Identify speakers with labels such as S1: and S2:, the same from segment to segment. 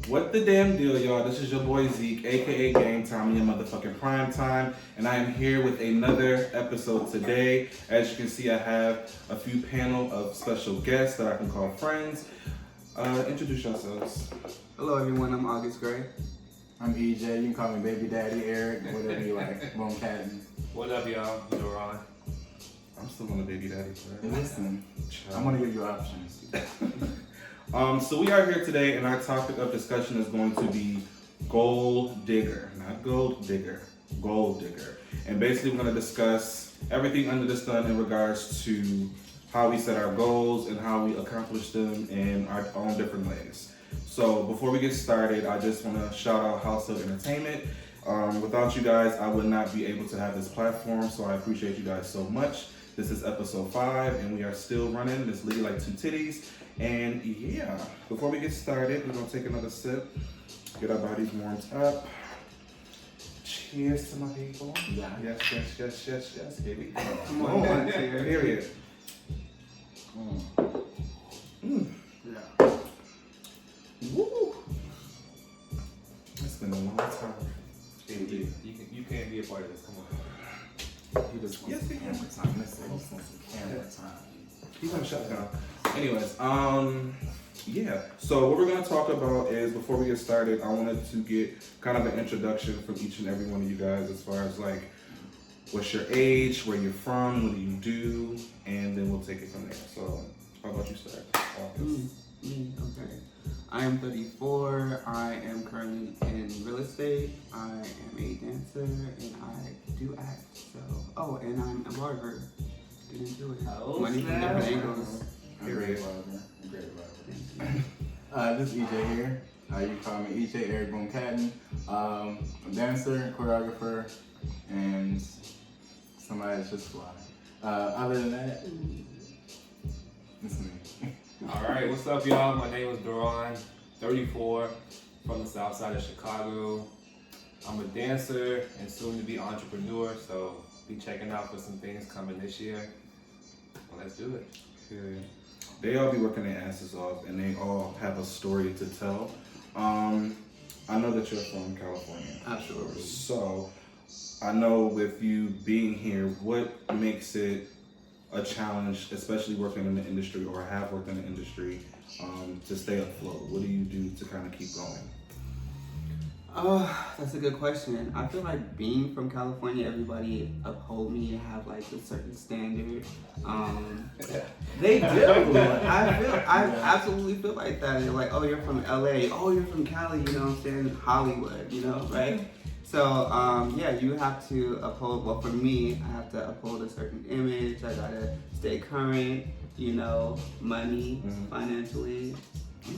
S1: What the damn deal, y'all? This is your boy Zeke, aka GameTime, your motherfucking prime time, and I am here with another episode today. As you can see, I have a few panel of special guests that I can call friends. Introduce yourselves.
S2: Hello everyone, I'm August Gray.
S3: I'm EJ, you can call me Baby Daddy, Eric, whatever you like. Boom Catton.
S4: What up, y'all? Doron.
S1: I'm still on the baby daddy side.
S3: Listen, I'm gonna give you options.
S1: So we are here today, and our topic of discussion is going to be Goal Digger, not Gold Digger, Goal Digger. And basically we're going to discuss everything under the sun in regards to how we set our goals and how we accomplish them in our own different ways. So before we get started, I just want to shout out HausHill Entertainment. Without you guys, I would not be able to have this platform, so I appreciate you guys so much. This is episode 5, and we are still running this League Like Two Titties. And yeah, before we get started, we're gonna take another sip, get our bodies warmed up. Cheers to my people.
S3: Yeah.
S1: Yes, baby.
S2: Come on, cheers.
S1: Period.
S2: Yeah.
S1: Woo. It's been a long time. Baby.
S4: You can't be a part of this. Come on.
S3: He just wants
S1: Yes,
S3: some
S1: he
S3: camera
S1: can.
S3: time. Listen, he just wants some camera time.
S1: He's on shotgun. Anyways, yeah. So what we're gonna talk about is, before we get started, I wanted to get kind of an introduction from each and every one of you guys, as far as like, what's your age, where you're from, what do you do, and then we'll take it from there. So, how about you start?
S2: Okay. I am 34. I am currently in real estate. I am a dancer and I do act. So, and I'm a barber. Get into it.
S4: Oh,
S2: Money from
S4: snap.
S2: different angles.
S3: I'm great barber. This is EJ here. You call me EJ, Eric Boom Catton. I'm a dancer, choreographer, and somebody that's just fly. Other than that, it's me.
S4: All right, what's up, y'all? My name is Doron, 34, from the south side of Chicago. I'm a dancer and soon to be entrepreneur, so be checking out for some things coming this year. Well, let's do it.
S1: Period. They all be working their asses off, and they all have a story to tell. I know that you're from California.
S2: Absolutely.
S1: So, I know with you being here, what makes it a challenge, especially working in the industry, or have worked in the industry, to stay afloat? What do you do to kind of keep going?
S2: That's a good question. I feel like being from California, everybody uphold me to have like a certain standard. They do. I absolutely feel like that. They're like, oh, you're from LA. Oh, you're from Cali. You know what I'm saying? Hollywood. You know, right? So yeah, you have to uphold. Well, for me, I have to uphold a certain image. I gotta stay current. You know, money, financially.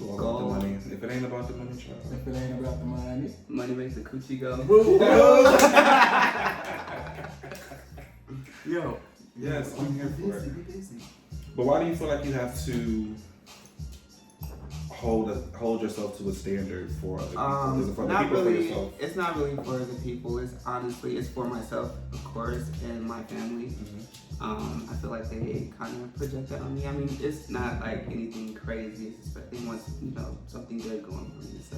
S1: All about the money. If it ain't about the money, child.
S3: If it ain't about the money.
S2: Money makes the coochie go.
S3: Yo.
S1: Yes, I'm here for it.
S3: Be busy.
S1: But why do you feel like you have to hold yourself to a standard for other people? Is it for the
S2: Not
S1: people,
S2: really.
S1: for yourself?
S2: It's not really for the people. It's honestly, it's for myself, of course, and my family. I feel like they kind of project that on me. I mean, it's not like anything crazy. It's just that they want, something good going for me. So.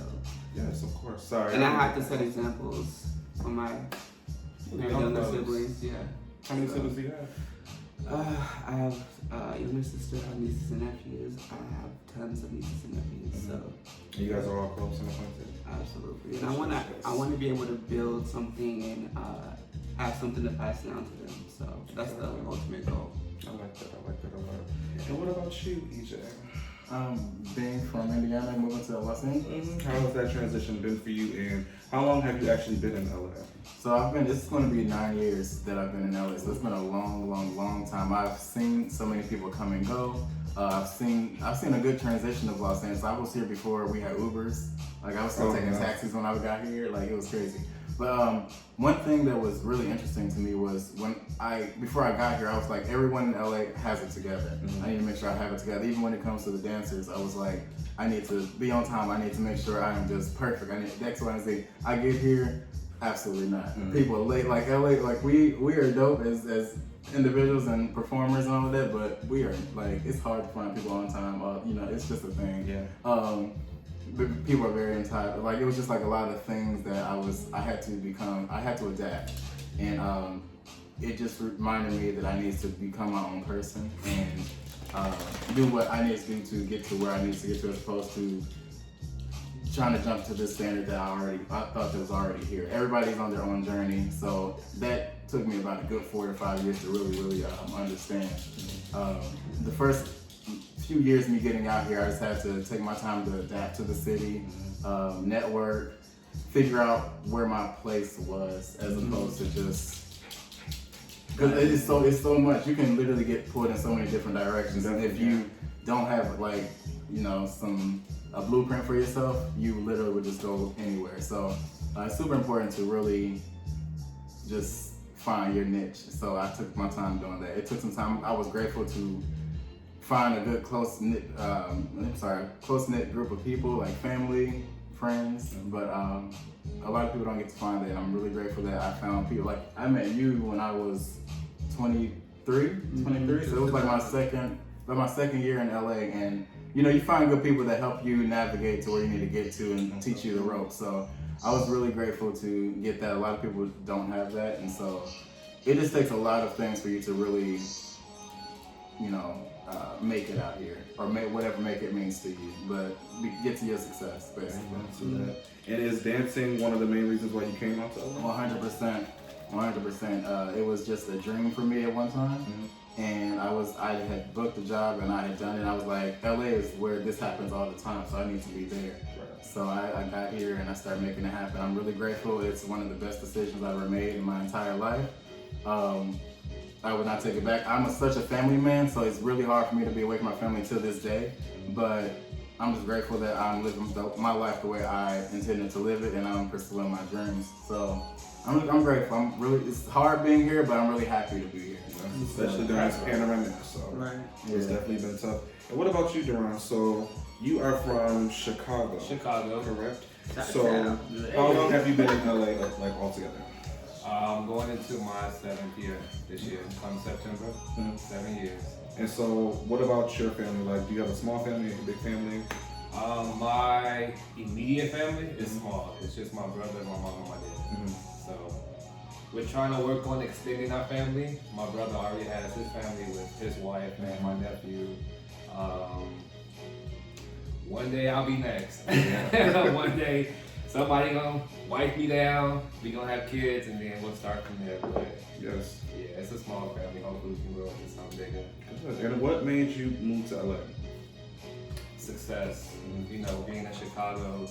S1: Yes, of course. Sorry.
S2: And I have to set examples for my younger siblings. Yeah.
S1: How many siblings do you have?
S2: I have a younger sister, I have nieces and nephews. I have tons of nieces and nephews. So.
S1: You guys are all close and acquainted?
S2: Absolutely, and I want to be able to build something and have something to pass down to them. So that's the ultimate goal.
S1: I like that a lot. And what about you, EJ?
S3: Being from Indiana, moving to Los Angeles.
S1: How has that transition been for you, and how long have you actually been in LA?
S3: So it's going to be 9 years that I've been in LA. So it's been a long time. I've seen so many people come and go. I've seen a good transition of Los Angeles. I was here before we had Ubers. Like I was still taking taxis when I got here. Like it was crazy. But one thing that was really interesting to me was before I got here, I was like, everyone in LA has it together. I need to make sure I have it together. Even when it comes to the dancers, I was like, I need to be on time. I need to make sure I am just perfect. I need X, Y, and Z. I get here, absolutely not. People are late. Like LA, like we are dope as individuals and performers and all of that, but we are like, it's hard to find people on time. It's just a thing.
S1: Yeah.
S3: people are very entitled. Like, it was just like a lot of things that I had to adapt. And it just reminded me that I needed to become my own person and do what I needed to do to get to where I needed to get to, as opposed to trying to jump to this standard that I thought that was already here. Everybody's on their own journey, so that took me about a good 4 to 5 years to really understand. The first few years of me getting out here, I just had to take my time to adapt to the city, network, figure out where my place was, as opposed to just, because it's so much. You can literally get pulled in so many different directions, and if you don't have like, you know, a blueprint for yourself, you literally would just go anywhere. So it's super important to really just find your niche. So I took my time doing that. It took some time. I was grateful to find a good close knit group of people, like family, friends. But a lot of people don't get to find that. And I'm really grateful that I found people. Like, I met you when I was 23. So it was like my second year in LA, and you know, you find good people that help you navigate to where you need to get to and teach you the ropes. So I was really grateful to get that. A lot of people don't have that, and so it just takes a lot of things for you to really, you know, make it out here, or whatever make it means to you, but get to your success, basically.
S1: And is dancing one of the main reasons why you came out to LA?
S3: 100%. It was just a dream for me at one time. And I had booked a job and I had done it. And I was like, LA is where this happens all the time, so I need to be there. Right. So I got here and I started making it happen. I'm really grateful. It's one of the best decisions I've ever made in my entire life. I would not take it back. I'm such a family man, so it's really hard for me to be away from my family to this day. But I'm just grateful that I'm living my life the way I intended to live it, and I'm pursuing my dreams. So I'm grateful. It's hard being here, but I'm really happy to be here.
S1: Especially during this pandemic, so it's definitely been tough. And what about you, Duran? So you are from Chicago.
S4: Chicago,
S1: correct? So how long have you been in LA, like altogether?
S4: I'm going into my 7th year this year, come September. 7 years.
S1: And so, what about your family? Like, do you have a small family, a big family?
S4: My immediate family is small. It's just my brother, my mom, and my dad. So we're trying to work on extending our family. My brother already has his family with his wife and my nephew. One day I'll be next. One day somebody gonna wipe me down. We gonna have kids, and then we'll start from there. But
S1: yes,
S4: yeah, it's a small family. Hopefully we can grow into something bigger.
S1: And what made you move to LA?
S4: Success. You know, being in Chicago,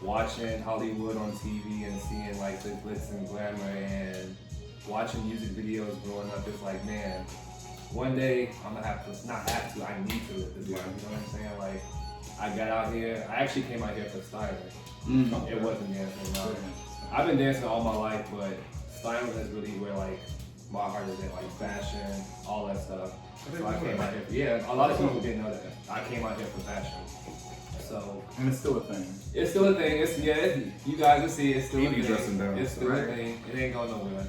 S4: watching Hollywood on TV and seeing like the glitz and glamour, and watching music videos growing up. It's like, man, one day I'm gonna have to, I need to live this life. You know what I'm saying? Like, I got out here. I actually came out here for styling. It wasn't dancing. No. I've been dancing all my life, but styling is really where like my heart is at, like fashion, all that stuff. So I came out here. Yeah, a lot of people didn't know that. I came out here for fashion. So,
S3: and it's still a thing.
S4: It's still a thing. You guys will see it's still a thing.
S1: Down,
S4: it's still a thing. It ain't going nowhere.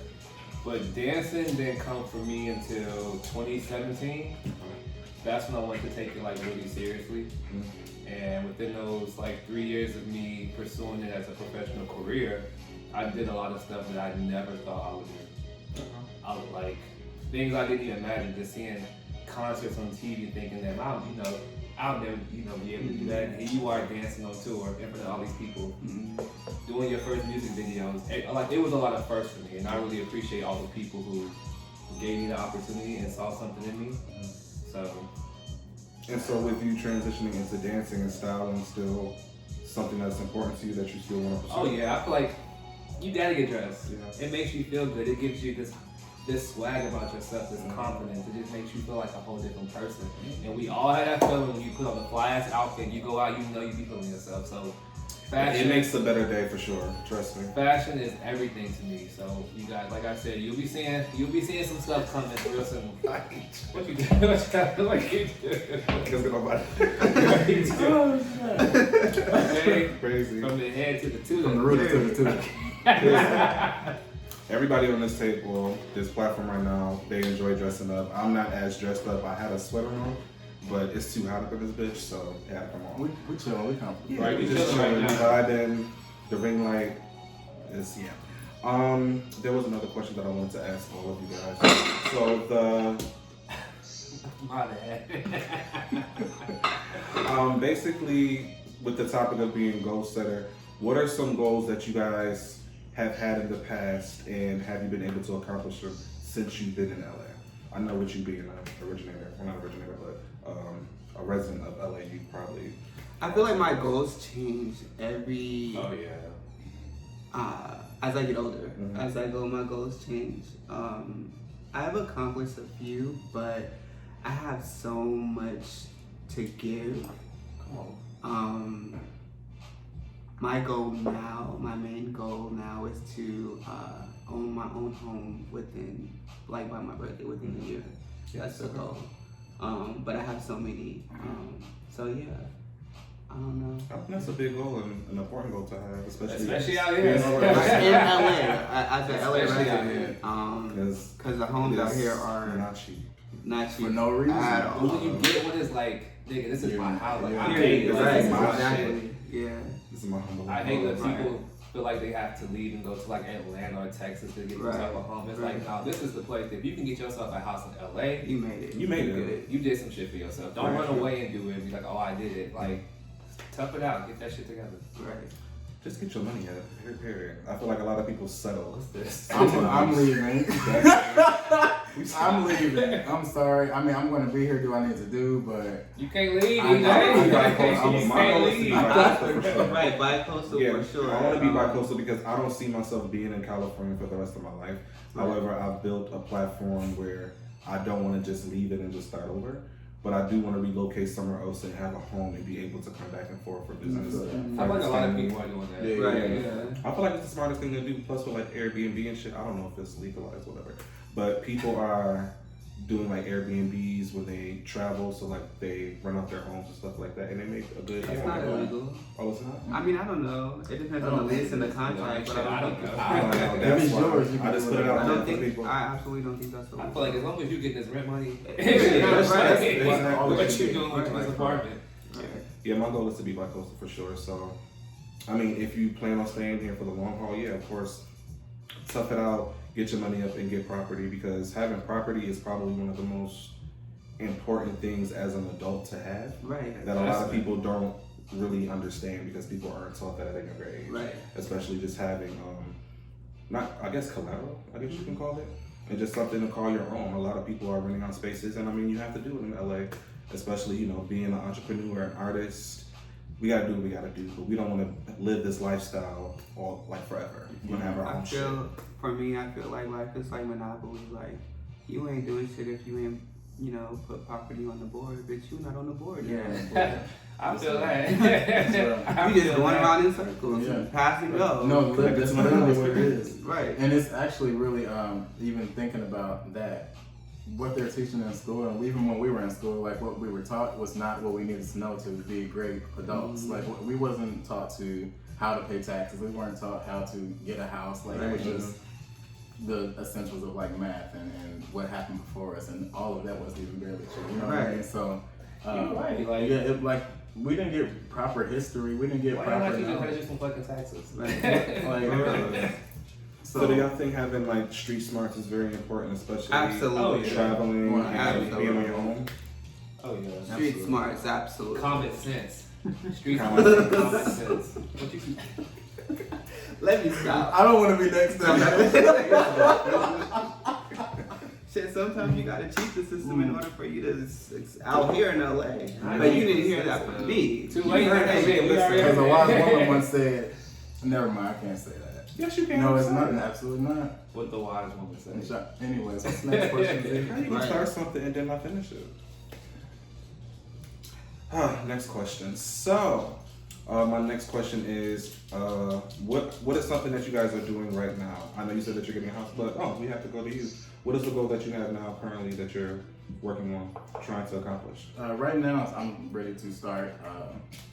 S4: But dancing didn't come for me until 2017. That's when I wanted to take it like really seriously. And within those like 3 years of me pursuing it as a professional career, I did a lot of stuff that I never thought I would do. I was like things I didn't even imagine. Just seeing concerts on TV, thinking that I'll never, be able to do that. And here you are dancing on tour in front of all these people, doing your first music videos. It was a lot of firsts for me, and I really appreciate all the people who gave me the opportunity and saw something in me.
S1: And so with you transitioning into dancing and styling, still something that's important to you that you still want to pursue?
S4: Oh yeah, I feel like you gotta get dressed. Yeah. It makes you feel good. It gives you this swag about yourself, this confidence. It just makes you feel like a whole different person. And we all have that feeling when you put on the flyest outfit, you go out, you know you be feeling yourself. So fashion,
S1: it makes a better day for sure. Trust me.
S4: Fashion is everything to me. So you guys, like I said, you'll be seeing some stuff coming real soon. What you do? What you do? Okay.
S1: Crazy.
S4: From the head to the tutor.
S3: From the rooter to the tutor.
S1: Everybody on this table, this platform right now, they enjoy dressing up. I'm not as dressed up. I had a sweater on, but it's too hot up in this bitch, so it had to come on.
S3: We chillin', we comfortable.
S1: Right, we
S4: we
S1: just
S4: chilling
S1: chilling,
S4: right now.
S1: vibing. The ring light is There was another question that I wanted to ask all of you guys. So
S4: My bad.
S1: basically, with the topic of being goal setter, what are some goals that you guys have had in the past, and have you been able to accomplish them since you've been in LA? I know with you being an originator, well not originator, but a resident of LA, you probably.
S2: I feel like my goals change every
S4: Oh yeah.
S2: as I get older.
S1: Mhm.
S2: As I go, my goals change. I have accomplished a few, but I have so much to give.
S4: Come on.
S2: My goal now, my main goal now is to own my own home within, like by my birthday, within a year. That's the goal. But I have so many. So yeah, I don't know.
S1: I think that's a big goal and an important goal to have,
S4: Especially out here.
S2: In LA, as an LA
S4: Especially out
S2: resident, because the homes out here are
S1: not cheap.
S2: not cheap
S3: For no reason.
S2: at
S4: But
S2: all.
S4: when you get what is like, nigga, this is my house. Like, I
S1: Yeah.
S4: hate it.
S2: Right,
S1: This is my
S2: exactly. Yeah.
S1: This is my humble.
S4: I hate that
S2: Right.
S4: people feel like they have to leave and go to like Atlanta or Texas to get
S2: Right.
S4: themselves a home. It's
S2: Right.
S4: like, no, this is the place. If you can get yourself a house in LA,
S2: You made it.
S1: You made it.
S2: did
S4: you did some shit for yourself. Don't
S1: Right.
S4: run away and do it and be like, oh, I did it. Like, tough it out. Get that shit together.
S2: Right.
S1: Just get your money out. Period. I feel like a lot of people settle.
S4: What's this?
S3: I'm leaving.
S1: We
S3: I'm leaving. I'm sorry. I mean, I'm going to be here. Do I need to do? But
S4: You can't leave,
S3: I know.
S4: DJ.
S3: You gotta
S1: post on
S4: You
S1: my
S4: can't
S1: post.
S4: leave.
S1: Bi-coastal for sure.
S2: Right, bi-coastal
S1: Yeah,
S2: for sure.
S1: I want to be bi-coastal because I don't see myself being in California for the rest of my life. However, I've built a platform where I don't want to just leave it and just start over. But I do want to relocate somewhere else and have a home and be able to come back and forth for business.
S2: Mhm.
S4: I feel like a lot of people are doing that.
S3: Yeah,
S2: Right.
S3: yeah.
S1: I feel like it's the smartest thing to do. Plus, with like Airbnb and shit, I don't know if it's legalized, whatever. But people are doing like Airbnbs when they travel, so like they rent out their homes and stuff like that, and they make a good.
S2: It's not illegal.
S1: Oh, it's not.
S2: I mean, I don't know. It depends on the lease and the contract, but
S4: I
S2: I
S4: don't
S2: don't think
S4: know.
S1: I don't know.
S3: If
S1: That's
S3: it's
S1: why
S3: yours, you
S1: I
S3: can
S1: just
S3: do
S1: put it
S3: it.
S1: out
S2: I
S1: there
S2: don't
S1: for
S2: think.
S1: people.
S2: I absolutely don't think that's the
S4: I feel like as long as you get this rent money,
S2: That's right.
S4: what you doing with
S2: Right.
S4: this apartment?
S1: Yeah, my goal is to be bi-coastal for sure. So, I mean, if you plan on staying here for the long haul, yeah, of course, tough it out, get your money up, and get property because having property is probably one of the most important things as an adult to have
S2: Right.
S1: that a lot of people don't really understand because people aren't taught that at a younger age.
S2: Right.
S1: Especially just having, not, I guess, collateral, I guess you can call it, and just something to call your own. A lot of people are renting out spaces, and I mean, you have to do it in LA, especially, you know, being an entrepreneur, an artist. We gotta do what we gotta do, but we don't want to live this lifestyle all like forever. We want to have our
S2: I
S1: own shit.
S2: feel, for me, I feel like life is like Monopoly. Like, you ain't doing shit if you ain't, you know, put property on the board. Bitch, you not on the board.
S4: Yeah. I feel that.
S2: You just going around in circles,
S3: Yeah.
S2: passing go.
S3: No, that's literally what it is.
S2: Right.
S3: And it's actually really, even thinking about that, what they're teaching in school, and even when we were in school, like what we were taught was not what we needed to know to be great adults.
S2: Mhm.
S3: Like we wasn't taught to how to pay taxes. We weren't taught how to get a house. Like it was
S2: Right.
S3: just the essentials of like math and what happened before us, and all of that wasn't even barely true. You know what I
S2: Right.
S3: mean? So,
S4: You're right, like-
S3: yeah, we didn't get proper history. We didn't get
S4: Why
S3: proper
S4: not you just
S3: knowledge.
S4: pay some fucking taxes?
S3: Like,
S1: So do y'all think having like street smarts is very important, especially
S2: Absolutely.
S4: Oh, yeah.
S1: traveling
S3: Well,
S1: and being on your own?
S4: Oh yeah.
S2: Street
S3: Absolutely.
S2: smarts, absolutely.
S4: Common sense. Street
S1: Common
S4: smarts, common sense. What you
S2: Let me stop.
S3: I don't want to be next to
S2: Shit, sometimes you gotta cheat the system in order for you to out here in LA. But you didn't hear that from me.
S4: Too
S2: You
S4: late.
S2: heard that shit.
S4: We already-
S3: Because a wise woman once said, never mind, I can't say that.
S1: Yes, you can.
S3: No, it's not. Absolutely not.
S4: What the wise woman said.
S3: Anyways, what's the next question?
S1: How you gonna start something and then not finish it? Next question. So, my next question is, what is something that you guys are doing right now? I know you said that you're getting a house, but we have to go to you. What is the goal that you have now currently that you're working on, trying to accomplish?
S3: Right now, I'm ready to start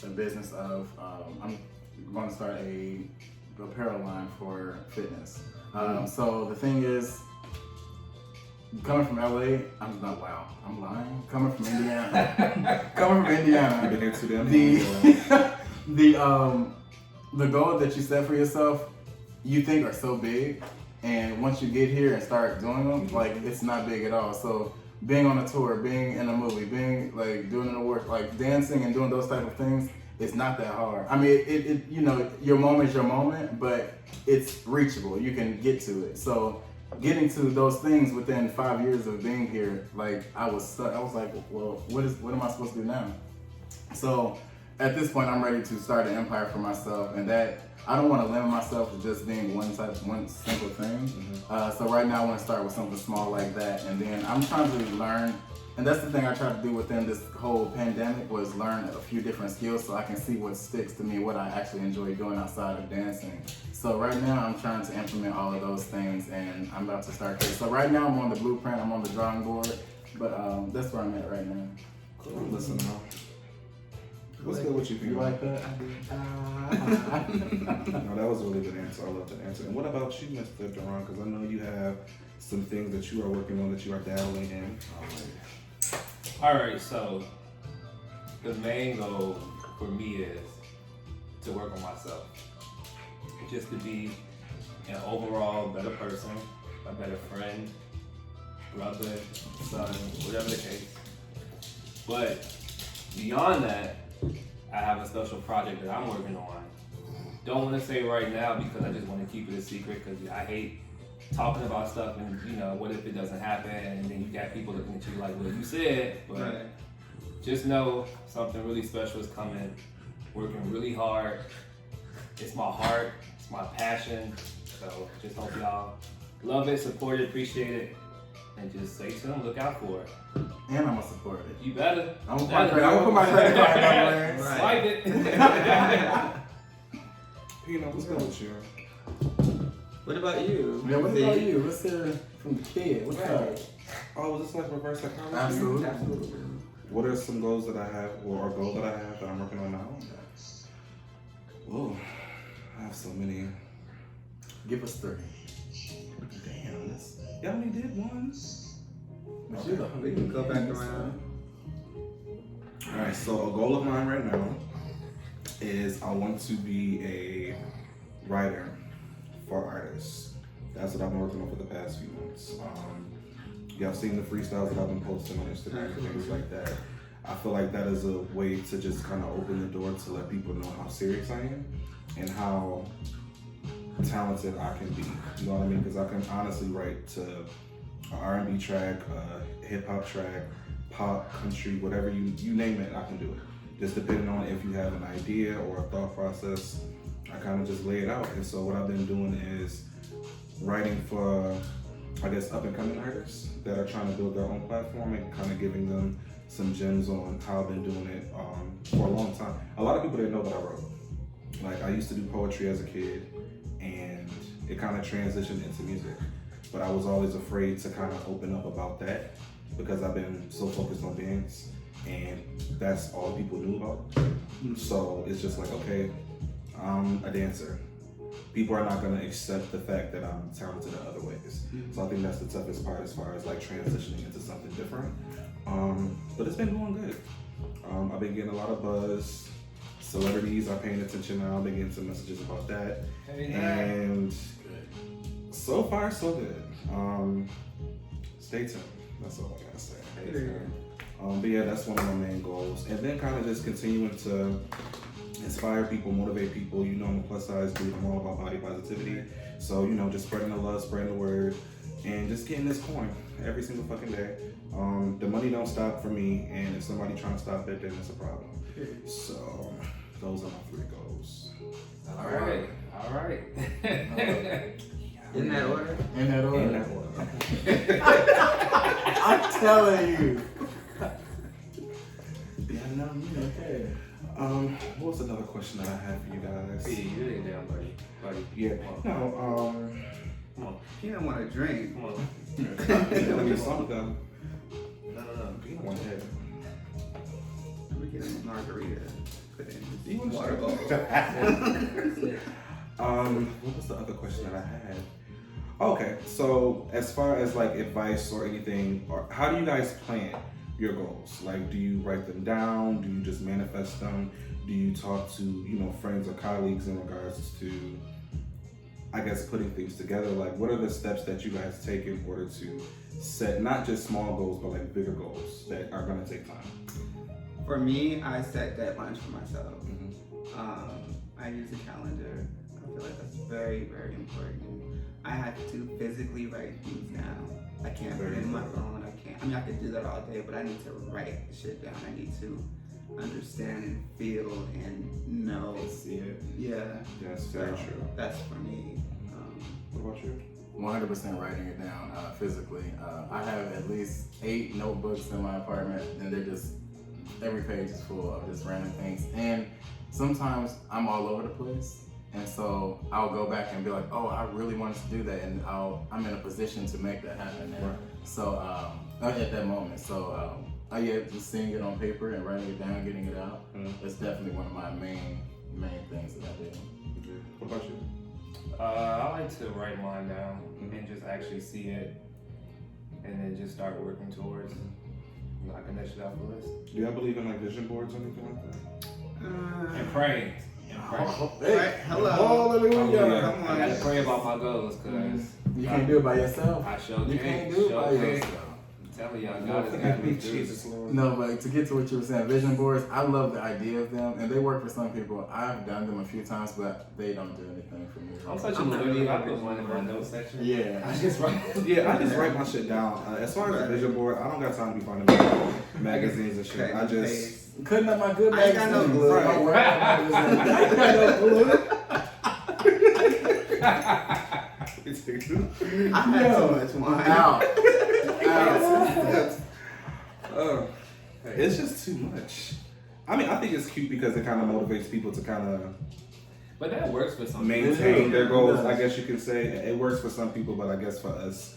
S3: a business of. I'm going to start a apparel line for fitness. So the thing is, coming from LA, I'm not wow. I'm lying. Coming from Indiana. Coming from Indiana.
S1: You've been here too damn long.
S3: The goal that you set for yourself, you think are so big, and once you get here and start doing them, like it's not big at all. So being on a tour, being in a movie, being like doing an award, like dancing and doing those type of things, it's not that hard. I mean, it you know, your moment is your moment, but it's reachable. You can get to it. So getting to those things within 5 years of being here, like I was stuck. I was like, well, what am I supposed to do now? So at this point, I'm ready to start an empire for myself, and that I don't want to limit myself to just being one simple thing. So right now, I want to start with something small like that, and then I'm trying to learn. And that's the thing I tried to do within this whole pandemic was learn a few different skills so I can see what sticks to me, what I actually enjoy doing outside of dancing. So right now I'm trying to implement all of those things, and I'm about to start here. So right now I'm on the blueprint, I'm on the drawing board, but that's where I'm at right now.
S1: Cool. Listen now. What's good with you?
S3: You like that?
S1: No, that was a really good answer. I love that answer. And what about you, Mr. Duran? Because I know you have some things that you are working on that you are dabbling in.
S4: Alright, so the main goal for me is to work on myself. Just to be an overall better person, a better friend, brother, son, whatever the case. But beyond that, I have a special project that I'm working on. Don't want to say right now because I just want to keep it a secret because I hate talking about stuff and, you know, what if it doesn't happen, and then you got people looking at you like, well, you said, but
S2: Right.
S4: just know something really special is coming. Working really hard. It's my heart, it's my passion. So just hope y'all love it, support it, appreciate it, and just stay tuned, look out for it.
S3: And I'm gonna support it.
S4: You better.
S3: I'm gonna put my credit card number in.
S2: Right.
S4: Swipe it.
S1: You know, what's good with you?
S2: What about you?
S3: Yeah, what
S2: Zeke?
S3: about you? Let's hear from the kid. What's up?
S1: Oh, was this like reverse psychology?
S3: Absolutely.
S2: Absolutely.
S1: What are some goals that I have, or a goal that I have that I'm working on now? Oh, I have so many.
S3: Give us 3.
S1: Damn, this. Y'all only did one.
S3: But you
S2: We can go back around.
S1: All right, so a goal of mine right now is I want to be a writer for artists. That's what I've been working on for the past few months. Y'all seen the freestyles that I've been posting on Instagram and things like that. I feel like that is a way to just kind of open the door to let people know how serious I am and how talented I can be. You know what I mean? Because I can honestly write to an R&B track, a hip hop track, pop, country, whatever you name it, I can do it. Just depending on if you have an idea or a thought process, I kind of just lay it out. And so what I've been doing is writing for, I guess, up and coming artists that are trying to build their own platform and kind of giving them some gems on how I've been doing it for a long time. A lot of people didn't know that I wrote. Like, I used to do poetry as a kid, and it kind of transitioned into music. But I was always afraid to kind of open up about that because I've been so focused on dance, and that's all people knew about. So it's just like, okay, I'm a dancer. People are not gonna accept the fact that I'm talented in other ways. So I think that's the toughest part as far as like transitioning into something different. But it's been going good. I've been getting a lot of buzz. Celebrities are paying attention now. I've been getting some messages about that. And so far, so good. Stay tuned. That's all I gotta say. But yeah, that's one of my main goals. And then kind of just continuing to inspire people, motivate people. You know, I'm a plus size dude. I'm all about body positivity. So, you know, just spreading the love, spreading the word, and just getting this coin every single fucking day. The money don't stop for me, and if somebody trying to stop it, then it's a problem. So those are my 3 goals.
S4: All right.
S2: In that order?
S3: In that order.
S1: In that order.
S3: I'm telling you. Yeah, no, okay.
S1: What was another question that I had for you guys?
S4: Hey, you ain't down, buddy.
S1: Yeah. No.
S4: Come on.
S2: He don't want to drink.
S4: Come on.
S1: It'll be something.
S4: No.
S1: You don't want to have it.
S2: Let me get him a margarita. Put it in
S1: You want
S2: his
S1: to
S2: water bottle.
S1: What was the other question that I had? Okay, so as far as like advice or anything, or how do you guys plan your goals? Like, do you write them down? Do you just manifest them? Do you talk to, friends or colleagues in regards to, I guess, putting things together? Like, what are the steps that you guys take in order to set not just small goals, but like bigger goals that are gonna take time?
S2: For me, I set deadlines for myself.
S1: Mm-hmm.
S2: I use a calendar. I feel like that's very, very important. I have to physically write things down. I can't put it in my phone. I could do that all day, but I need to write shit down. I need to understand and feel and know.
S3: See it.
S2: Yeah.
S1: That's very true.
S2: That's for me.
S1: What about you?
S3: 100% writing it down physically. I have at least 8 notebooks in my apartment, and they're just, every page is full of just random things. And sometimes I'm all over the place. And so I'll go back and be like, oh, I really wanted to do that, and I'm in a position to make that happen now.
S1: Right.
S3: So at that moment, so just seeing it on paper and writing it down, getting it out, that's definitely one of my main things that I do.
S1: What about you?
S4: I like to write mine down and just actually see it, and then just start working towards knocking that shit off the list.
S1: Do y'all believe in like vision boards or anything like that?
S4: And praying.
S2: Right, hello.
S3: Hallelujah.
S2: Come
S4: I
S2: on.
S4: gotta pray about my goals, cause
S3: You can't do it by yourself.
S4: I sure
S3: You can't do it by yourself.
S4: I'm telling y'all, God has got me through.
S1: Jesus Lord.
S3: No, but to get to what you were saying, vision boards, I love the idea of them, and they work for some people. I've done them a few times, but they don't do anything for me.
S4: I'm such a loser. I put one in my notes section.
S3: Yeah.
S4: I just write.
S1: Yeah, I just write my shit down. As far as the vision board, I don't got time to be finding magazines and shit. I just
S3: Cutting up my good
S2: I ain't got no
S3: magazines.
S2: glue.
S3: My work magazines. I ain't got no glue.
S2: I had too much wine.
S3: Out.
S1: It's just too much. I mean, I think it's cute because it kind of motivates people to kind of
S4: But that works for some
S1: maintain their goals.
S3: It
S1: I
S3: does.
S1: guess you can say it works for some people, but I guess for us,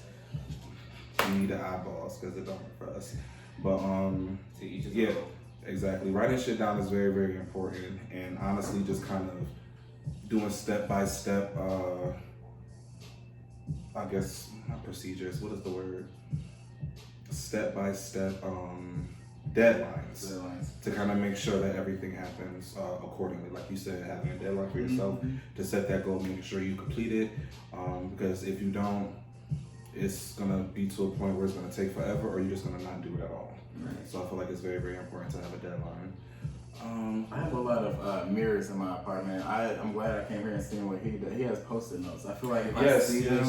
S1: we need the eyeballs because it don't work for us. But
S4: To each his
S1: yeah,
S4: own.
S1: exactly. Writing shit down is very, very important, and honestly, just kind of doing step by step. I guess not procedures. What is the word? Step by step deadlines to kind of make sure that everything happens accordingly. Like you said, having a deadline for yourself to set that goal, making sure you complete it. Because if you don't, it's gonna be to a point where it's gonna take forever, or you're just gonna not do it at all.
S2: Right.
S1: So I feel like it's very, very important to have a deadline.
S3: I have a lot of mirrors in my apartment. I'm glad I came here and seen what he does. He has post-it notes. I feel like if I see them,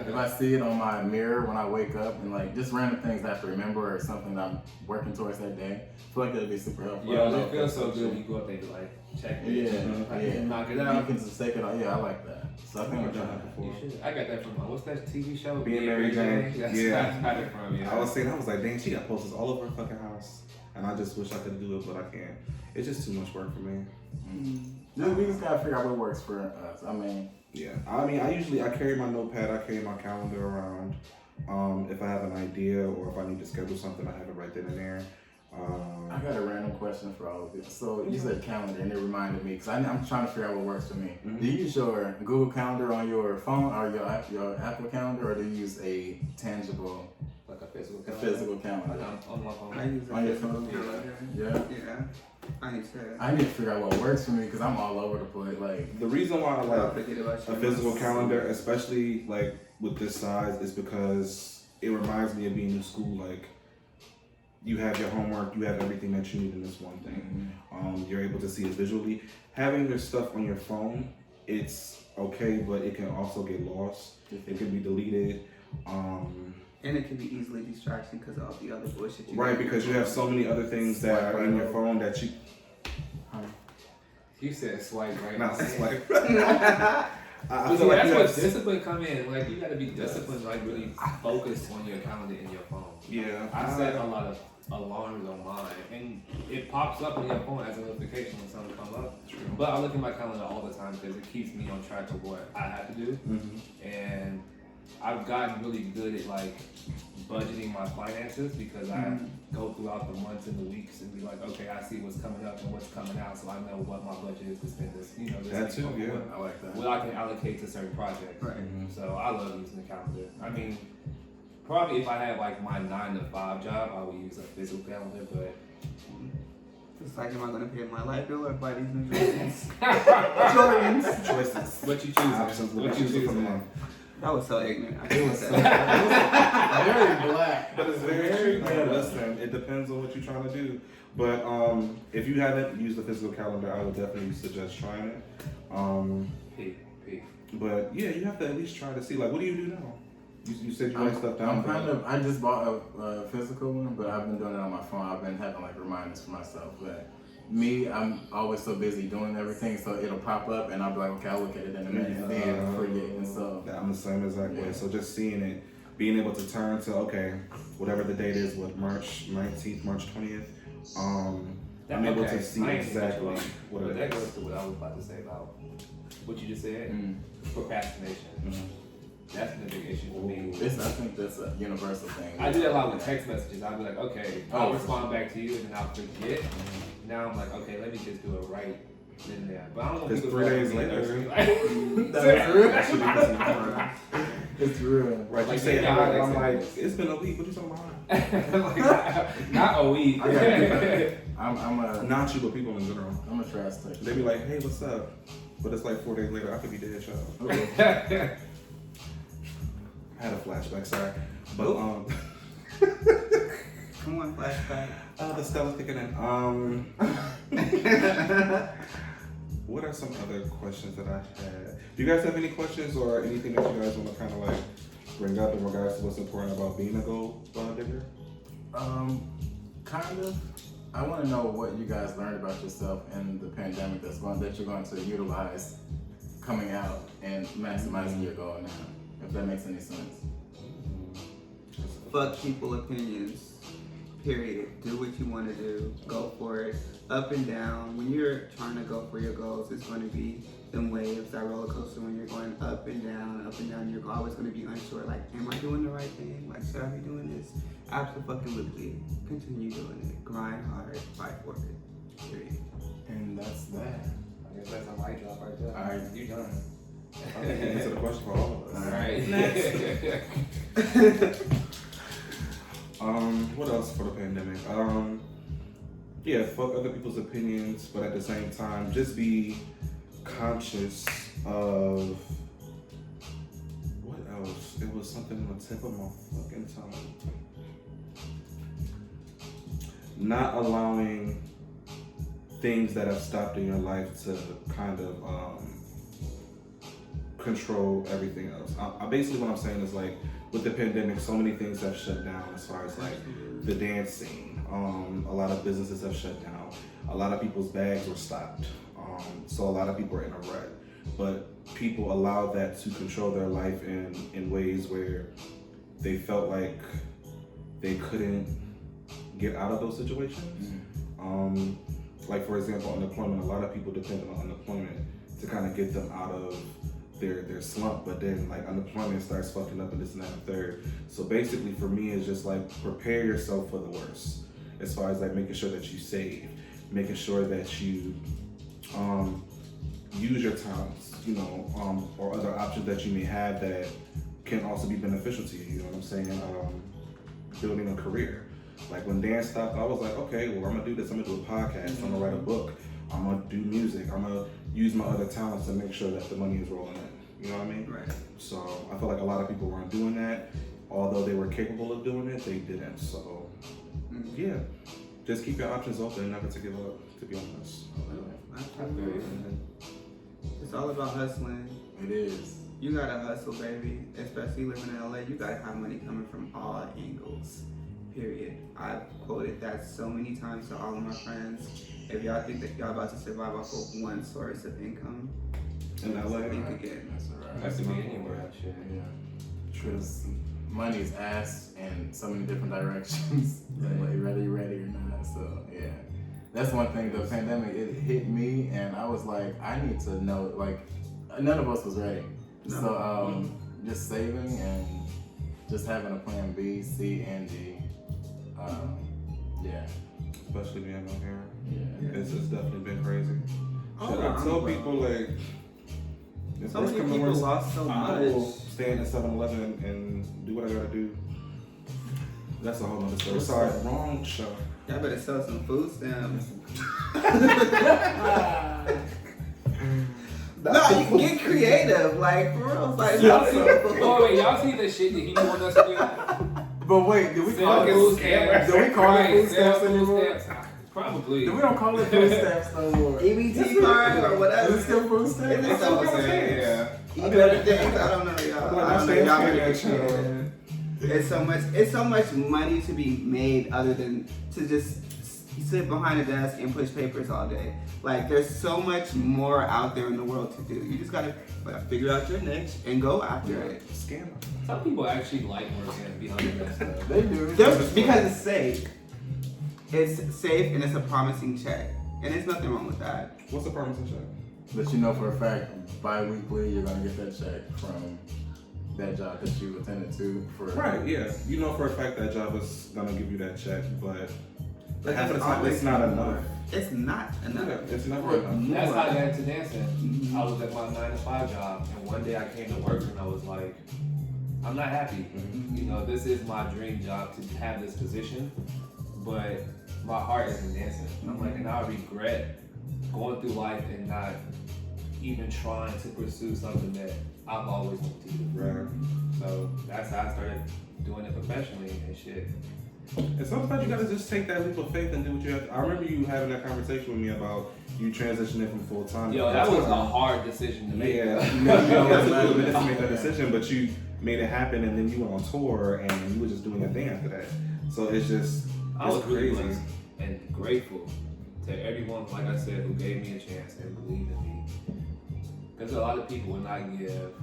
S3: if I see it on my mirror when I wake up, and like just random things I have to remember or something that I'm working towards that day, I feel like that'd be super helpful.
S4: Yeah, it feels so good. You go up there and like check it.
S3: Yeah.
S4: Knock it
S3: You
S4: out.
S3: can just take it on. Yeah, I like that. So I think I've done that before.
S4: You should. I got that from what's that TV show?
S1: Being Mary Jane.
S4: That's
S1: Yeah.
S4: I got it from you.
S1: I was like, dang, she got posters all over her fucking house. And I just wish I could do it, but I can't. It's just too much work for me.
S3: We just gotta figure out what works for us. I mean,
S1: Yeah. I carry my notepad, I carry my calendar around. If I have an idea or if I need to schedule something, I have it right then and there.
S3: I got a random question for all of you. So you said calendar, and it reminded me because I'm trying to figure out what works for me.
S1: Mhm.
S3: Do you use your Google Calendar on your phone or your Apple Calendar, or do you use a tangible,
S4: like a physical
S3: a
S4: calendar.
S3: physical calendar?
S4: Like on my phone.
S2: I use a
S3: On your
S2: physical
S3: phone?
S2: calendar.
S3: Yeah.
S2: Yeah. I
S3: I need to figure out what works for me because I'm all over the place. Like,
S1: The reason why I like
S2: forget about
S1: a physical calendar, especially like with this size, is because it reminds me of being in school. Like, you have your homework, you have everything that you need in this one thing. You're able to see it visually. Having your stuff on your phone, it's okay, but it can also get lost. It can be deleted.
S2: And it can be easily distracting because of all the other bullshit you
S1: Right,
S2: do.
S1: because you have so many other things that are in your phone that you
S4: You said swipe right
S1: not
S4: now.
S1: swipe. I
S4: So
S1: feel like
S4: that's
S1: you
S4: where
S1: have,
S4: discipline come in. Like you got to be disciplined, like really focused on your calendar in your phone.
S1: yeah.
S4: I set a lot of alarms on mine, and it pops up on your phone as a notification when something comes up. But I look at my calendar all the time because it keeps me on track of what I have to do.
S1: Mhm.
S4: And I've gotten really good at like budgeting my finances because I go throughout the months and the weeks and be like, okay, I see what's coming up and what's coming out, so I know what my budget is to spend this, this
S1: That too,
S4: week,
S1: yeah.
S3: I like that.
S4: what I can allocate to certain projects.
S2: Right.
S4: So I love using the calendar. I mean, probably if I had like my 9 to 5 job, I would use a physical calendar, but
S2: It's like, am I gonna pay my light bill or buy these new Jordans? Jordans.
S1: Choices.
S4: what you choosing?
S1: Options.
S4: What you choosing?
S2: That was so ignorant. I
S3: It
S2: can't
S3: was
S2: say
S3: so,
S2: that.
S3: very black.
S1: But it's very true.
S3: good.
S1: Listen, it depends on what you're trying to do. But if you haven't used the physical calendar, I would definitely suggest trying it.
S4: P.
S1: But yeah, you have to at least try to see. Like, what do you do now? You said you write stuff down.
S3: I just bought a physical one, but I've been doing it on my phone. I've been having like reminders for myself. But me, I'm always so busy doing everything, so it'll pop up and I'll be like, okay, I'll look at it in a minute and then forget. And so
S1: I'm the same exact way. So just seeing it, being able to turn to, okay, whatever the date is, what, March 19th, March 20th, I'm able to see exactly what it
S4: that
S1: is.
S4: goes to what I was about to say about what you just said. Procrastination. That's the big issue for me.
S3: I think that's a universal thing.
S4: I do that a lot with text messages. I'll be like, okay, I'll respond back to you and then I'll forget. Now I'm like, okay, let me just do it right then there. But I don't know
S1: Because 3 days later,
S3: That's real. It's real.
S1: right?
S4: Like,
S1: You say
S4: yeah,
S1: hi,
S4: like,
S1: I'm like,
S4: like-
S1: it's been a week. What you talking about?
S4: like, not a week.
S3: I gotta I'm
S1: Not you, but people in general.
S3: a trash text.
S1: They be like, hey, what's up? But it's like 4 days later, I could be dead, child. I had a flashback, sorry. But
S2: Come on, flashback.
S1: the Stella's kicking in. What are some other questions that I had? Do you guys have any questions or anything that you guys want to kind of like bring up in regards to what's important about being a goal digger?
S3: Kind of. I want to know what you guys learned about yourself in the pandemic that you're going to utilize coming out and maximizing your goal now, if that makes any sense.
S2: Fuck people opinions. Period. Do what you want to do. Go for it. Up and down. When you're trying to go for your goals, it's going to be them waves, that roller coaster when you're going up and down, up and down. You're always going to be unsure. Like, am I doing the right thing? Like, should I be doing this? Absolutely. Continue doing it. Grind hard. Fight for it. Period.
S3: And that's that.
S4: I guess that's a mic drop right there.
S3: All right.
S4: You done.
S1: I think you answered the question for all of us.
S4: Alright.
S1: What else for the pandemic? Yeah, fuck other people's opinions, but at the same time, just be conscious of what else? It was something on the tip of my fucking tongue. Not allowing things that have stopped in your life to kind of control everything else. I basically what I'm saying is like with the pandemic, so many things have shut down as far as like the dance scene. A lot of businesses have shut down. A lot of people's bags were stopped. So a lot of people are in a rut. But people allowed that to control their life in ways where they felt like they couldn't get out of those situations. Like for example, unemployment. A lot of people depend on unemployment to kind of get them out of their slump, but then like unemployment starts fucking up and this and that and third. So basically for me it's just like prepare yourself for the worst as far as like making sure that you save, making sure that you use your talents, or other options that you may have that can also be beneficial to you, you know what I'm saying? Building a career. Like when dance stopped, I was like, okay, well I'm gonna do this, I'm gonna do a podcast, I'm gonna write a book, I'm gonna do music, I'm gonna use my other talents to make sure that the money is rolling in. You know what I mean?
S2: Right.
S1: So I feel like a lot of people weren't doing that. Although they were capable of doing it, they didn't. So yeah, just keep your options open, never to give up, to be honest.
S2: It's all about hustling.
S3: It is.
S2: You gotta hustle, baby. Especially living in LA, you gotta have money coming from all angles. Period. I've quoted that so many times to all of my friends. If y'all think that y'all about to survive off of one source of income,
S1: In LA,
S2: think again.
S3: That's right.
S4: That's to be anywhere, shit.
S3: Yeah. Because money is asked in so many different directions, whether you're ready or not. So yeah, that's one thing. The pandemic, it hit me, and I was like, I need to know. Like, none of us was ready.
S2: No.
S3: So just saving and just having a plan B, C, and D. Yeah.
S1: Especially being on here.
S3: Yeah.
S1: It's definitely been crazy.
S2: Oh,
S1: Shit, I tell people like, if
S2: So
S1: worst
S2: many
S1: come to
S2: people
S1: worst,
S2: lost so
S1: I will
S2: much.
S1: stand at 7-Eleven and do what I gotta do. That's a whole nother story.
S3: What's
S1: Sorry,
S3: that?
S1: wrong show.
S2: Y'all better sell some food stamps. No, you can get creative, like for real. Like,
S4: Y'all see, y'all see the shit that he want us to do?
S3: But wait, do we call
S4: Sell food
S3: it?
S4: stamps.
S3: Do we call it food
S4: Sell
S3: stamps
S4: food
S3: anymore?
S4: stamps. Probably.
S3: We don't call it food stamps no more.
S2: EBT card or whatever.
S3: Is it still food stamps?
S2: It's all the same.
S1: Yeah.
S2: Eat better things. I don't know, y'all.
S1: Well,
S2: I don't know,
S1: I'm
S2: y'all
S1: saying
S2: better
S1: that,
S2: get creative. It's so much money to be made other than to just sit behind a desk and push papers all day. Like there's so much more out there in the world to do. You just gotta figure out your niche and go after it.
S1: Scam.
S4: Some people actually like working behind that stuff.
S3: They do.
S2: Because it's safe. It's safe and it's a promising check. And there's nothing wrong with that.
S1: What's the promising check?
S3: But you know for a fact, bi-weekly, you're gonna get that check from that job that you attended to for.
S1: Right, yeah. You know for a fact that job is gonna give you that check, but
S2: But
S1: half of the
S2: it's
S1: time
S2: always
S1: it's not enough.
S2: It's not enough.
S1: Yeah, it's never enough.
S4: That's how I got into dancing. I was at my 9-to-5 job, and one day I came to work and I was like, I'm not happy. You know, this is my dream job to have this position, but my heart is in dancing. I'm like, and I regret going through life and not even trying to pursue something that I've always wanted to do.
S1: Right.
S4: So that's how I started doing it professionally and shit.
S1: And sometimes you gotta just take that leap of faith and do what you have to. I remember you having that conversation with me about you transitioning from full time.
S4: Yo, that was a hard decision to make.
S1: Yeah, you know, it took a little bit to make that decision, but you made it happen, and then you went on tour, and you were just doing your thing after that. So it's just,
S4: I was
S1: it's
S4: really
S1: crazy.
S4: blessed and grateful to everyone, like I said, who gave me a chance and believed in me. Because a lot of people would not give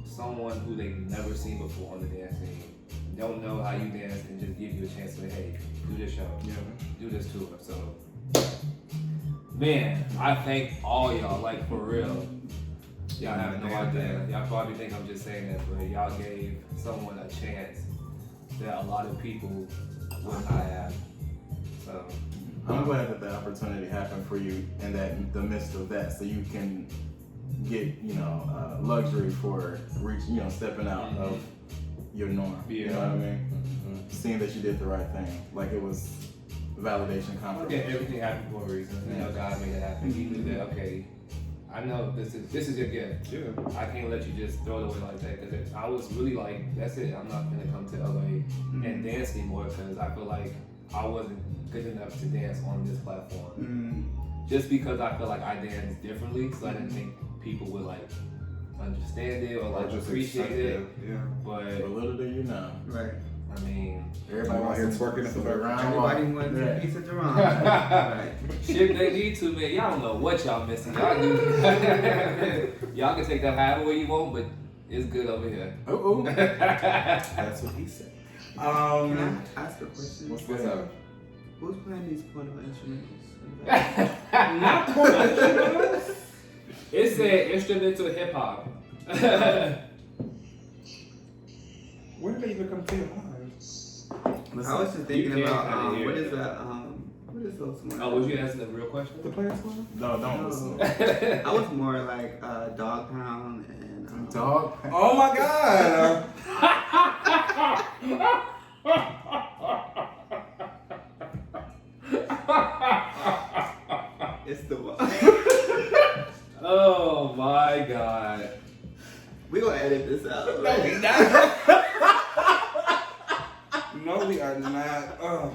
S4: someone who they've never seen before on the dance team, don't know how you dance, and just give you a chance to say, hey, do this show, do this tour. So, man, I thank all y'all, like for real. Y'all have no idea. Y'all probably think I'm just saying that, but y'all gave someone a chance that a lot of people would not have. So,
S3: I'm glad that the opportunity happened for you in the midst of that, so you can get luxury for stepping out of your norm. You know what I mean? Seeing that you did the right thing, like it was validation, confirmation.
S4: okay, everything happened for a reason. You know, God made it happen. He knew that. Okay, I know this is your gift.
S1: Yeah.
S4: I can't let you just throw it away like that, because I was really like, that's it. I'm not gonna come to LA and dance anymore, because I feel like I wasn't good enough to dance on this platform. Just because I feel like I dance differently, so I didn't think people would like understand it or like
S1: just
S4: appreciate it.
S1: Yeah.
S4: But
S3: But little do you know,
S2: Right.
S4: I mean,
S3: everybody
S1: out
S3: wants
S1: here
S3: to
S1: twerking at the back.
S2: Everybody wants a piece of Jerome. Right.
S4: shit, they need to, man. Y'all don't know what y'all missing. Y'all do. Y'all can take that however way you want, but it's good over here.
S3: Oh,
S1: That's what he said.
S2: Can I ask a question?
S3: what's up?
S2: Who's playing these portable instruments?
S4: Not portable. It said instrumental hip hop.
S1: Where did they even come to your mind?
S2: I was just thinking
S4: You can't
S2: about
S4: kinda hear
S2: what
S4: it.
S2: is that? What is those ones?
S4: Oh, was you asking the real question?
S1: The Players Club?
S3: No, don't listen.
S2: I was more like Dog Pound and
S3: Dog.
S1: Oh my God!
S2: It's the one.
S4: Oh my god.
S2: We gonna edit this out.
S1: No, we are not.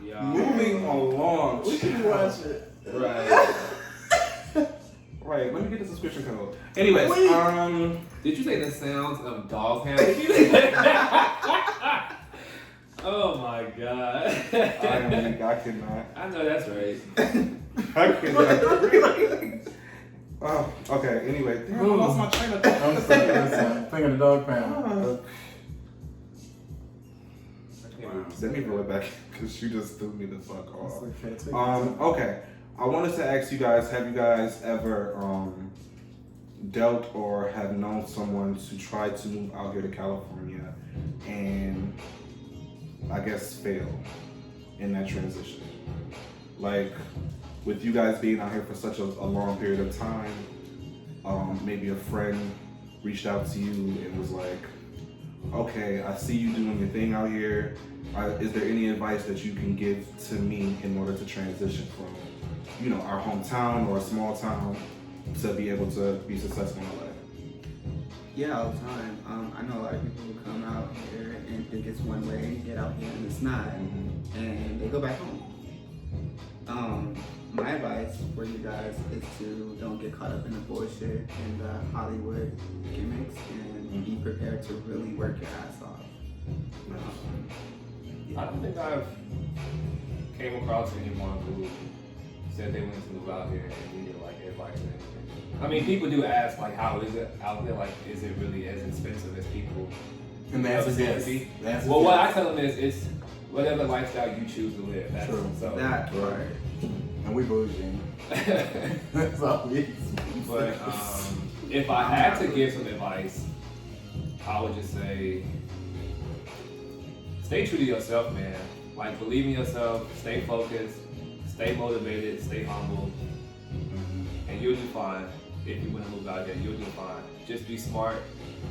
S4: Yeah.
S1: Moving along.
S3: We should watch it.
S4: Right.
S1: Right, let me get the subscription code. Anyways,
S4: Did you say the sounds of dog pound? Oh my god.
S1: I cannot.
S4: I know that's right.
S1: I cannot. Oh, okay. Anyway, damn, I lost my train of thought.
S3: I'm thinking of Dog Pound.
S1: Let me roll it back because you just threw me the fuck off.
S3: Okay,
S1: Okay. I wanted to ask you guys, have you guys ever dealt or have known someone to try to move out here to California and I guess fail in that transition? Like, with you guys being out here for such a long period of time, maybe a friend reached out to you and was like, okay, I see you doing your thing out here. Is there any advice that you can give to me in order to transition from, you know, our hometown or a small town to be able to be successful in LA?
S2: Yeah, all the time. I know a lot of people who come out here and think it's one way and get out here and it's not, and they go back home. My advice for you guys is to don't get caught up in the bullshit and the Hollywood gimmicks and be prepared to really work your ass off.
S4: I don't think I've came across anyone who said they wanted to move out here and needed like advice or anything. I mean, people do ask like, how is it out there? Like, is it really as expensive as people?
S3: And the answer is yes.
S4: Well,
S3: Yes.
S4: what I tell them is, it's whatever lifestyle you choose to live. That's
S3: True.
S4: So,
S2: That part.
S3: And we bougie. That's all we.
S4: but if I had to give some advice, I would just say, stay true to yourself, man. Like, believe in yourself, stay focused, stay motivated, stay humble, and you'll do fine. If you want to move out there, you'll do fine. Just be smart,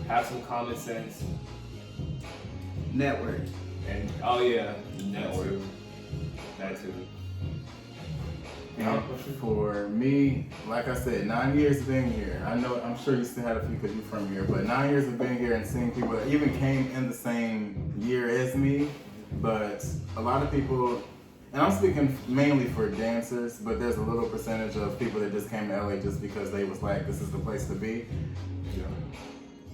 S4: have some common sense,
S2: Network.
S4: and oh yeah, network. That too.
S3: And for me, like I said, 9 years of being here. I'm sure you still had a few because you're from here, but 9 years of being here and seeing people that even came in the same year as me, but a lot of people, and I'm speaking mainly for dancers, but there's a little percentage of people that just came to LA just because they was like, this is the place to be.
S1: Yeah.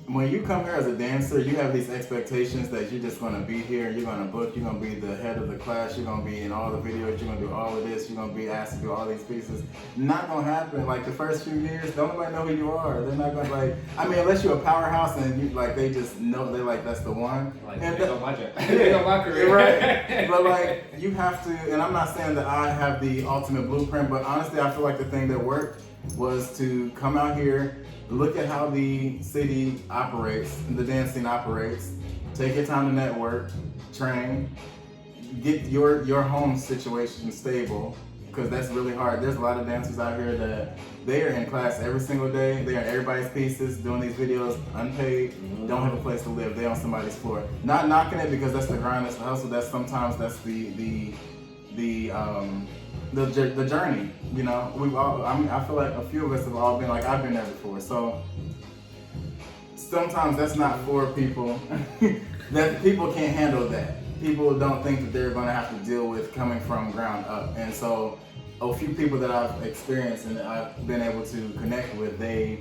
S3: When you come here as a dancer, you have these expectations that you're just gonna be here, you're gonna book, you're gonna be the head of the class, you're gonna be in all the videos, you're gonna do all of this, you're gonna be asked to do all these pieces. Not gonna happen. Like the first few years, don't nobody know who you are. They're not gonna like, I mean, unless you're a powerhouse and you like, they just know, they're like, that's the one.
S4: Like,
S3: and
S4: they don't watch it. They don't watch it.
S3: Right. But like, you have to, and I'm not saying that I have the ultimate blueprint, but honestly, I feel like the thing that worked was to come out here, look at how the city operates, the dance scene operates, take your time to network, train, get your home situation stable, because that's really hard. There's a lot of dancers out here that they are in class every single day, they're in everybody's pieces, doing these videos unpaid, don't have a place to live, they're on somebody's floor. Not knocking it because that's the grind, that's the hustle, that's sometimes that's the journey, you know. We've all, I mean, I feel like a few of us have all been like, I've been there before. So sometimes that's not for people. That people can't handle that. People don't think that they're going to have to deal with coming from ground up. And so a few people that I've experienced and I've been able to connect with, they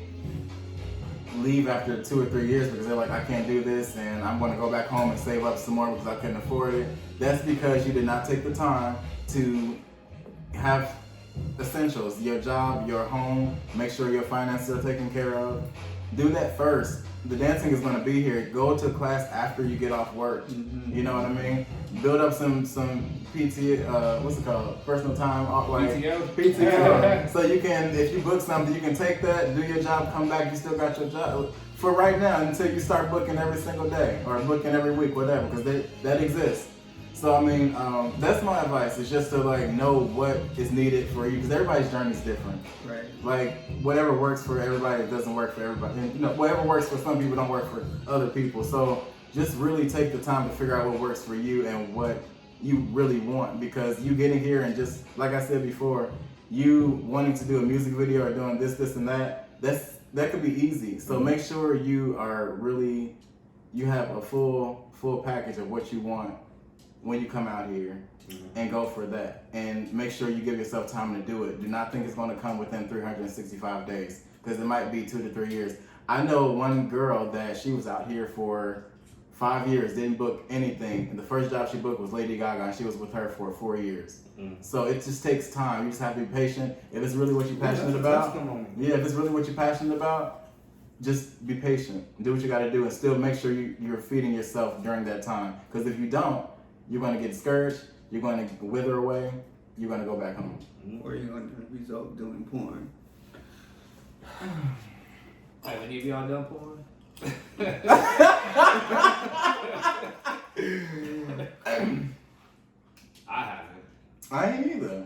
S3: leave after 2 or 3 years because they're like, I can't do this and I'm going to go back home and save up some more because I couldn't afford it. That's because you did not take the time to have essentials, your job, your home, make sure your finances are taken care of. Do that first. The dancing is going to be here. Go to class after you get off work. You know what I mean? Build up some PT, what's it called? Personal time, like PTO. So you can, if you book something, you can take that, do your job, come back, you still got your job. For right now, until you start booking every single day or booking every week, whatever, because that exists. So I mean, that's my advice. It's just to like know what is needed for you, because everybody's journey is different.
S2: Right.
S3: Like whatever works for everybody, it doesn't work for everybody. And, you know, whatever works for some people don't work for other people. So just really take the time to figure out what works for you and what you really want, because you getting here and just like I said before, you wanting to do a music video or doing this and that could be easy. So make sure you have a full package of what you want when you come out here, and go for that. And make sure you give yourself time to do it. Do not think it's going to come within 365 days, because it might be 2 to 3 years. I know one girl that she was out here for 5 years, didn't book anything, and the first job she booked was Lady Gaga, and she was with her for 4 years. So it just takes time. You just have to be patient. If it's really what you're passionate about, if it's really what you're passionate about, just be patient. Do what you got to do, and still make sure you're feeding yourself during that time. Because if you don't, you're going to get discouraged, you're going to wither away, you're going to go back home.
S2: Or you're going to result doing porn.
S4: Have any of y'all done porn? I haven't.
S3: I ain't either.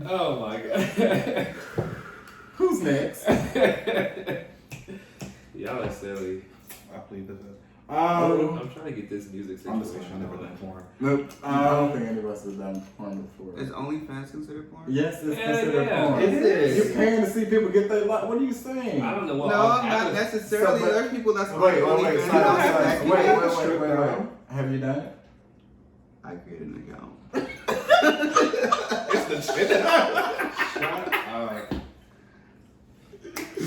S4: Oh my god.
S3: Who's next?
S4: Y'all are silly.
S1: I plead the fifth.
S4: I'm trying to get this music
S1: I'm just
S4: situation
S1: saying, I've never
S4: going.
S1: done porn.
S3: Nope. I don't think any of us have done porn before.
S2: Is OnlyFans considered porn?
S3: Yes, it's
S4: Yeah,
S3: considered
S4: yeah.
S3: porn.
S2: Is it?
S3: You're paying to see people get their life. What are you saying?
S4: I don't know
S2: No,
S4: what.
S2: not necessarily.
S3: So, but-
S2: There's people that's
S3: Wait,
S2: OnlyFans
S3: sorry,
S2: don't have
S3: sorry.
S2: that.
S3: Wait. Have you done it?
S2: I created an account.
S1: It's the shit.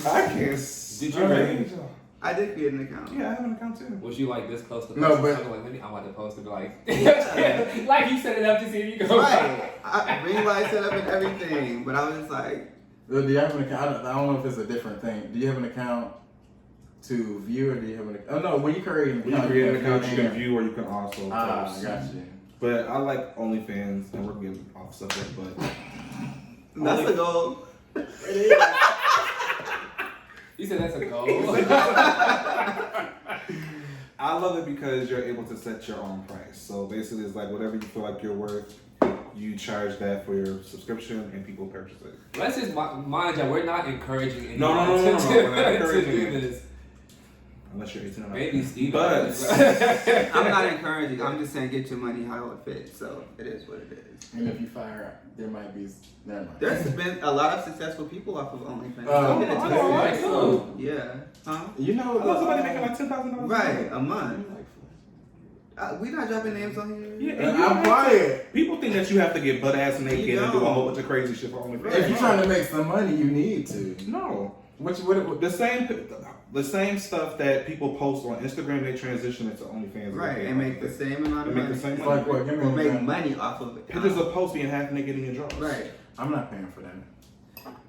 S1: I can't.
S4: Did you
S1: really?
S2: I did create an account.
S1: Yeah, I have an account too.
S4: Was you like this close to
S3: No,
S4: posting
S3: but-
S4: something? Like, maybe I'm about to post it, like,
S2: Yeah.
S4: like you set it up to see if you go.
S2: Right. Ring light set up and everything, but I was like,
S3: Do you have an account? I don't know if it's a different thing. Do you have an account to view, or do you have an account? Oh no, when you create an
S1: When
S3: account,
S1: you create an account, you can
S3: view.
S1: view or you can also
S3: Ah,
S1: post.
S3: got you.
S1: But I like OnlyFans, and we're getting off subject, but
S2: that's the goal.
S4: You said that's a goal.
S1: I love it because you're able to set your own price. So basically, it's like whatever you feel like you're worth, you charge that for your subscription, and people purchase it.
S4: Let's just mind you, we're not encouraging anyone
S1: No,
S4: to,
S1: we're not
S4: to
S1: encouraging
S4: do
S1: it.
S4: this.
S1: Unless you're 18 and up.
S4: Maybe Steve.
S1: But
S2: I'm not encouraging. I'm just saying get your money how it fits. So it is what it is.
S3: And if you fire, there might be. Never mind.
S2: There's been a lot of successful people off of OnlyFans.
S3: Oh,
S2: I'll give it to
S1: I
S2: you.
S1: know,
S4: right?
S1: cool.
S2: Yeah. Huh?
S3: You know,
S1: I love somebody making like $10,000.
S2: Right. A month. We not dropping names on here.
S1: Yeah,
S3: And
S1: and you
S3: I'm
S1: don't have
S3: quiet.
S1: to- People think that you have to get butt ass naked
S2: You
S1: and do a
S2: don't.
S1: whole bunch of crazy shit for OnlyFans.
S3: If you're trying to make some money, you need to.
S1: No.
S3: What
S1: The same stuff that people post on Instagram, they transition it to OnlyFans.
S2: Right. And make the same amount of
S1: And make
S2: money.
S1: the same
S3: It's
S1: money.
S3: like what? Give me
S2: Or
S3: an
S2: make
S3: example.
S2: money off of it.
S1: Pictures of post being half naked in your drawers.
S2: Right.
S3: I'm not paying for that.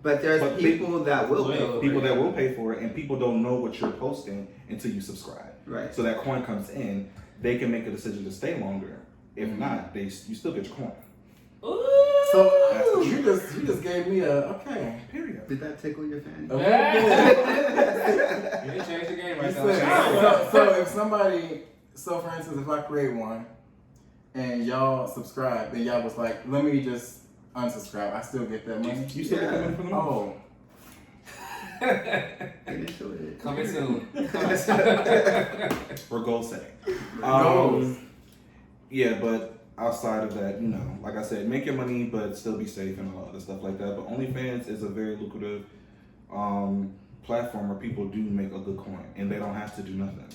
S2: But there's
S1: But
S2: people that will pay for
S1: People
S2: it.
S1: that will pay for it, and people don't know what you're posting until you subscribe.
S2: Right.
S1: So that coin comes in, they can make a decision to stay longer. If not, you still get your coin.
S3: So you just gave me a okay.
S1: Period.
S2: Did that tickle your fanny?
S3: A little
S4: You
S3: bit.
S4: didn't change the game
S3: You
S4: right
S3: said-
S4: now.
S3: so if somebody, so for instance, if I create one and y'all subscribe, then y'all was like, let me just unsubscribe. I still get that money.
S1: You still get the money from the money.
S3: Oh,
S2: Get into it.
S4: Coming soon.
S1: For goal setting.
S3: Goals.
S1: Yeah, but outside of that, like I said, make your money, but still be safe and all other stuff like that. But OnlyFans is a very lucrative platform where people do make a good coin, and they don't have to do nothing.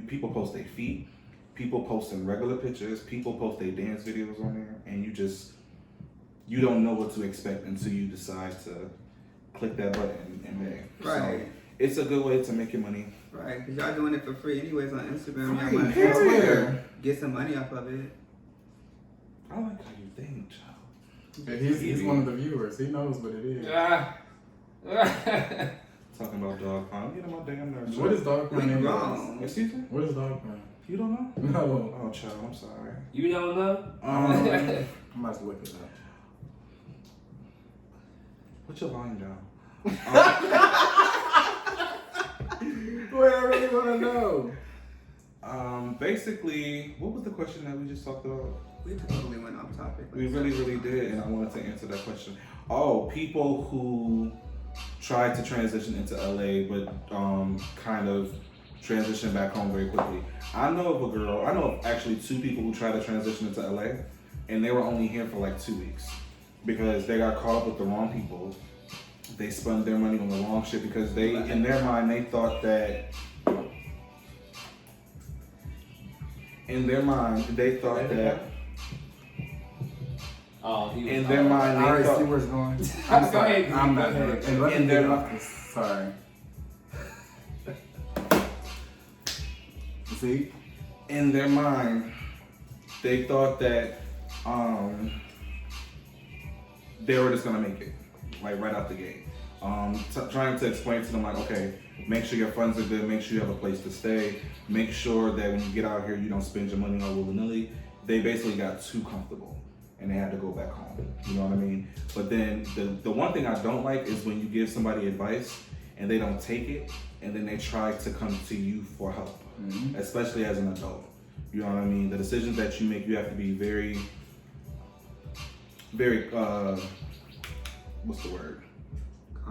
S1: People post their feet, people posting regular pictures, people post their dance videos on there, and you don't know what to expect until you decide to click that button and pay.
S2: Right.
S1: So it's a good way to make your money.
S2: Right, because y'all doing it for free anyways on Instagram.
S1: Right,
S2: Y'all might
S1: period.
S2: as well get some money off of it.
S1: I like how you think, child.
S3: Yeah, he's one of the viewers. He knows what it is.
S1: Talking about dog pound. Get on my damn nerves.
S3: What is dog
S2: We
S3: pound? anyways?
S2: wrong.
S1: Excuse me?
S3: What is dog pound?
S1: You don't know?
S3: No.
S1: Oh, child, I'm sorry.
S4: You don't know?
S3: I might look it up.
S1: Put your volume down.
S3: Wait, I really want to know.
S1: Basically, what was the question that we just talked about?
S2: We totally went off topic.
S1: We really, really did, and I wanted to answer that question. Oh, people who tried to transition into LA, but kind of transition back home very quickly. I know of actually two people who tried to transition into LA, and they were only here for like 2 weeks because they got caught up with the wrong people. They spent their money on the wrong shit because in their mind, they thought that.
S4: Oh, he was
S1: In their mind,
S3: I already
S1: they
S3: see
S1: thought.
S3: where it's going.
S4: Go
S3: I'm sorry.
S4: ahead,
S3: I'm
S4: go
S3: not
S4: ahead.
S3: going. And let
S1: In
S3: me
S1: their
S3: get
S1: mind.
S3: off this. Sorry. See?
S1: In their mind, they thought that they were just gonna make it, like right out the gate. Trying to explain to them like, okay, make sure your funds are good, make sure you have a place to stay, make sure that when you get out here you don't spend your money all willy-nilly. they basically got too comfortable and they had to go back home. You know what I mean? But then the one thing I don't like is when you give somebody advice and they don't take it, and then they try to come to you for help, especially as an adult. You know what I mean? The decisions that you make, you have to be very, very, what's the word?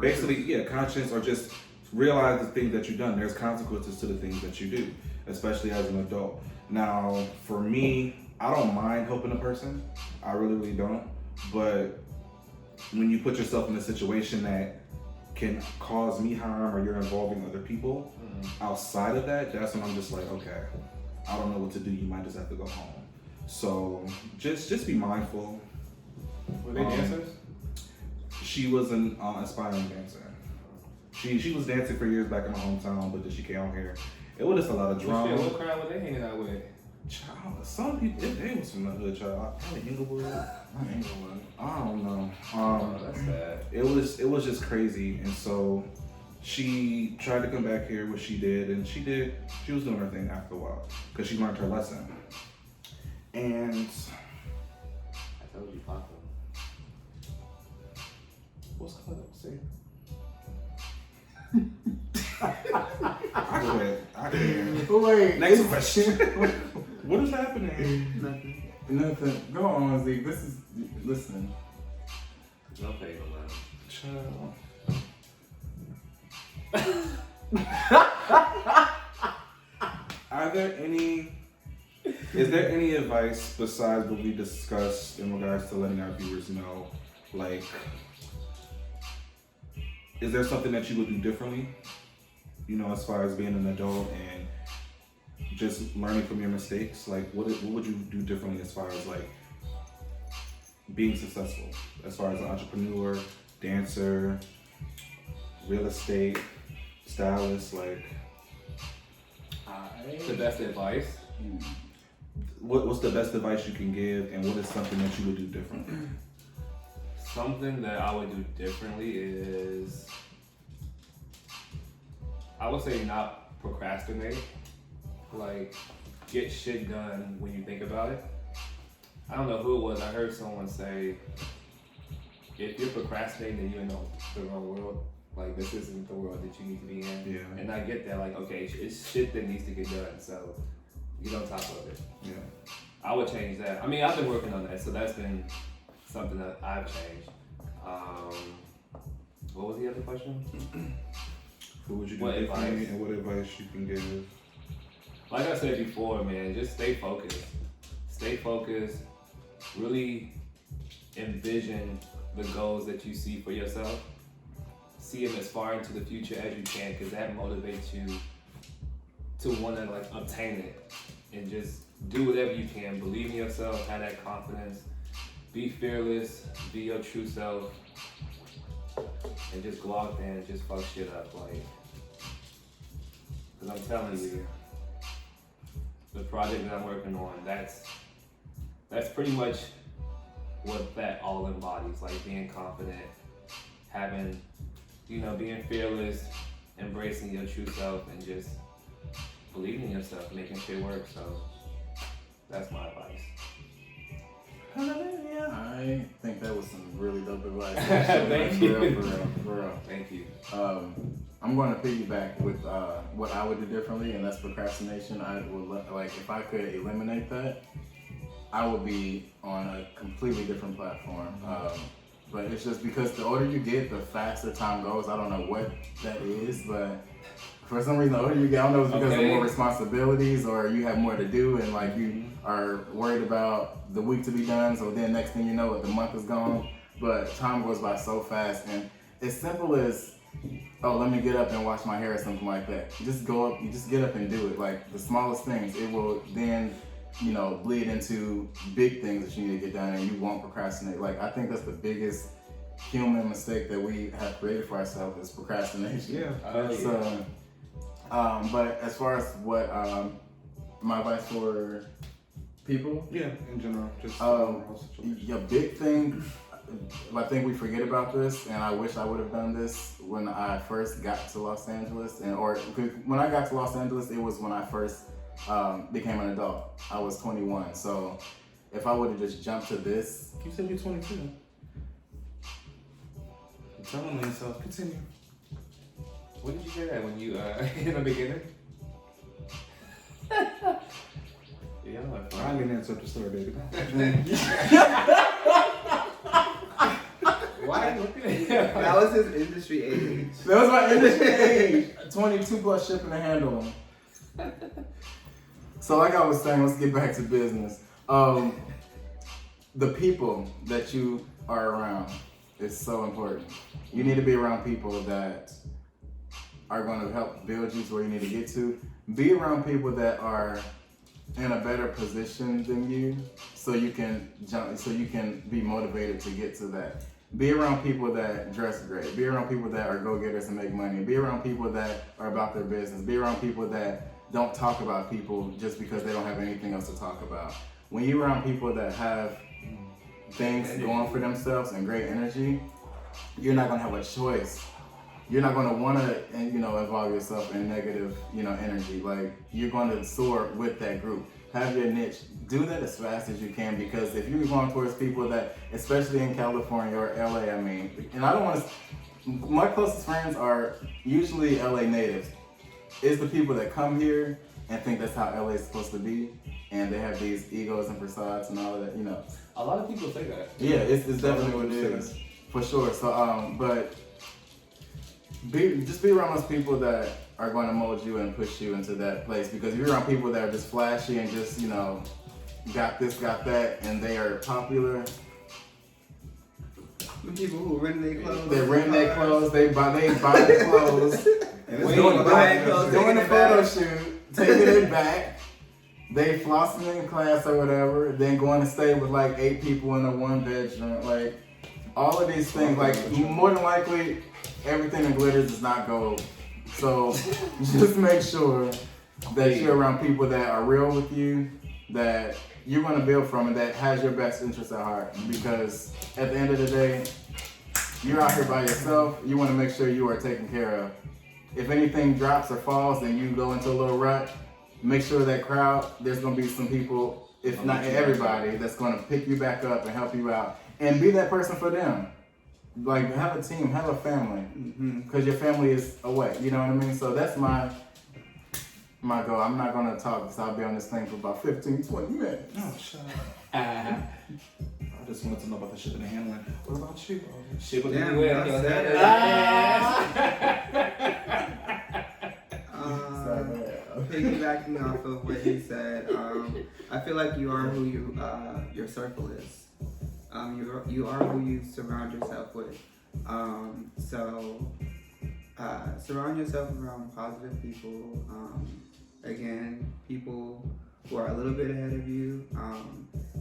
S1: Basically, yeah, conscious, or just realize the things that you've done. There's consequences to the things that you do, especially as an adult. Now, for me, I don't mind helping a person. I really, really don't. But when you put yourself in a situation that can cause me harm, or you're involving other people outside of that, that's when I'm just like, okay, I don't know what to do. You might just have to go home. So just be mindful.
S4: Were they dancers?
S1: She was an aspiring dancer. She was dancing for years back in my hometown, but then she came out here. It was just a lot of drama.
S4: What crowd were they hanging out with?
S1: Child, some people, they was from the hood, child. Probably Inglewood. Not Inglewood. I don't know.
S4: That's sad.
S1: It was just crazy, and so she tried to come back here, which she did, and she was doing her thing after a while, because she learned her lesson. And
S4: I told you, Papa.
S1: what's coming up? See? I can't.
S3: Wait.
S1: Next question. What is happening?
S3: Nothing. Go on, Zeke. Listen.
S4: No pay no mind.
S1: Child. Is there any advice besides what we discussed in regards to letting our viewers know, like, is there something that you would do differently, you know, as far as being an adult and just learning from your mistakes? Like, what would you do differently as far as, like, being successful, as far as an entrepreneur, dancer, real estate, stylist, like?
S4: The best advice?
S1: What's the best advice you can give, and what is something that you would do differently?
S4: Something that I would do differently is, I would say not procrastinate. Like, get shit done when you think about it. I don't know who it was. I heard someone say, if you're procrastinating, then you're in the wrong world. Like, this isn't the world that you need to be in.
S1: Yeah.
S4: And I get that. Like, okay, it's shit that needs to get done. So get on top of it.
S1: Yeah.
S4: I would change that. I mean, I've been working on that, so that's been something that I've changed. What was the other question?
S1: What would you do
S4: What
S1: differently,
S4: advice?
S1: and what advice you can give?
S4: Like I said before, man, just stay focused. Stay focused. Really envision the goals that you see for yourself. See them as far into the future as you can, because that motivates you to want to, like, obtain it. And just do whatever you can. Believe in yourself. Have that confidence. Be fearless. Be your true self. And just go out there and just fuck shit up. Like, because I'm telling you, the project that I'm working on, that's pretty much what that all embodies. Like, being confident, having, being fearless, embracing your true self, and just believing in yourself, making shit work. So that's my advice.
S3: I think that was some really dope advice.
S4: Thank you.
S3: For real.
S4: Thank you.
S3: I'm going to piggyback with what I would do differently, and that's procrastination. I would like, if I could eliminate that, I would be on a completely different platform. But it's just because the older you get, the faster time goes. I don't know what that is, but for some reason, the older you get, I don't know if it's because of more responsibilities, or you have more to do, and like you are worried about the week to be done. So then next thing you know, the month is gone. But time goes by so fast, and as simple as, oh, let me get up and wash my hair or something like that. You just go up, you just get up and do it. Like the smallest things, it will then, bleed into big things that you need to get done, and you won't procrastinate. Like, I think that's the biggest human mistake that we have created for ourselves is procrastination.
S1: Yeah.
S3: So, but as far as what my advice for people,
S1: Yeah, in general, just
S3: your big thing, I think we forget about this, and I wish I would have done this when I first got to Los Angeles, or when I got to Los Angeles, it was when I first became an adult. I was 21. So if I would have just jumped to this,
S1: You said you're 22. You're telling me yourself. Continue.
S4: When did you say that? When you in the beginning? Yeah,
S1: I didn't interrupt the story, baby.
S4: why are you looking at
S2: That was his industry age.
S3: that was my industry age. 22 plus shipping and handling. So like I was saying, let's get back to business. The people that you are around is so important. You need to be around people that are going to help build you to where you need to get to. Be around people that are in a better position than you, so you can be motivated to get to that. Be around people that dress great. Be around people that are go-getters and make money. Be around people that are about their business. Be around people that don't talk about people just because they don't have anything else to talk about. When you're around people that have things going for themselves and great energy, you're not gonna have a choice. You're not gonna wanna, involve yourself in negative, energy. Like, you're gonna soar with that group. Have your niche. Do that as fast as you can, because if you're going towards people that, especially in California or LA, and I don't want to, my closest friends are usually LA natives. It's the people that come here and think that's how LA is supposed to be, and they have these egos and facades and all of that,
S4: A lot of people say that.
S3: Yeah, it's definitely what it is, for sure. So, but just be around those people that are going to mold you and push you into that place. Because if you're around people that are just flashy and just, got this, got that, and they are popular.
S2: The people who rent their clothes.
S3: They rent their clothes, they buy the clothes,
S1: And
S3: doing the photo shoot, taking it back. They flossing in class or whatever, then going to stay with like 8 people in a 1-bedroom. Like, all of these things, like, more than likely, everything that glitters is not gold. So just make sure that you're around people that are real with you, that you're going to build from, and that has your best interest at heart. Because at the end of the day, you're out here by yourself. You want to make sure you are taken care of. If anything drops or falls and you go into a little rut, make sure that crowd, there's going to be some people, if not everybody, that's going to pick you back up and help you out. And be that person for them. Like, have a team, have a family. Because your family is away, you know what I mean? So that's my goal. I'm not going to talk because I'll be on this thing for about 15, 20 minutes.
S1: Oh, shut up. I just wanted to know about the shipping and handling. What about you?
S4: Shipping
S2: Damn,
S4: anywhere.
S2: that's it. Piggybacking off of what he said, I feel like you are who your circle is. You are who you surround yourself with. So surround yourself around positive people. Again, people who are a little bit ahead of you.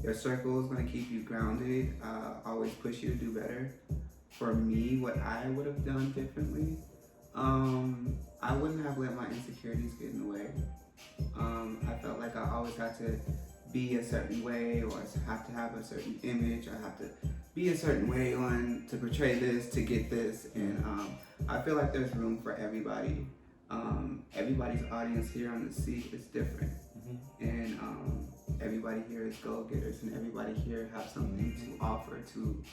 S2: Your circle is going to keep you grounded, always push you to do better. For me, what I would have done differently, I wouldn't have let my insecurities get in the way. I felt like I always had to be a certain way, or have to have a certain image, or have to be a certain way to portray this, to get this. And I feel like there's room for everybody. Everybody's audience here on the Zeke is different. And everybody here is go-getters, and everybody here have something to offer to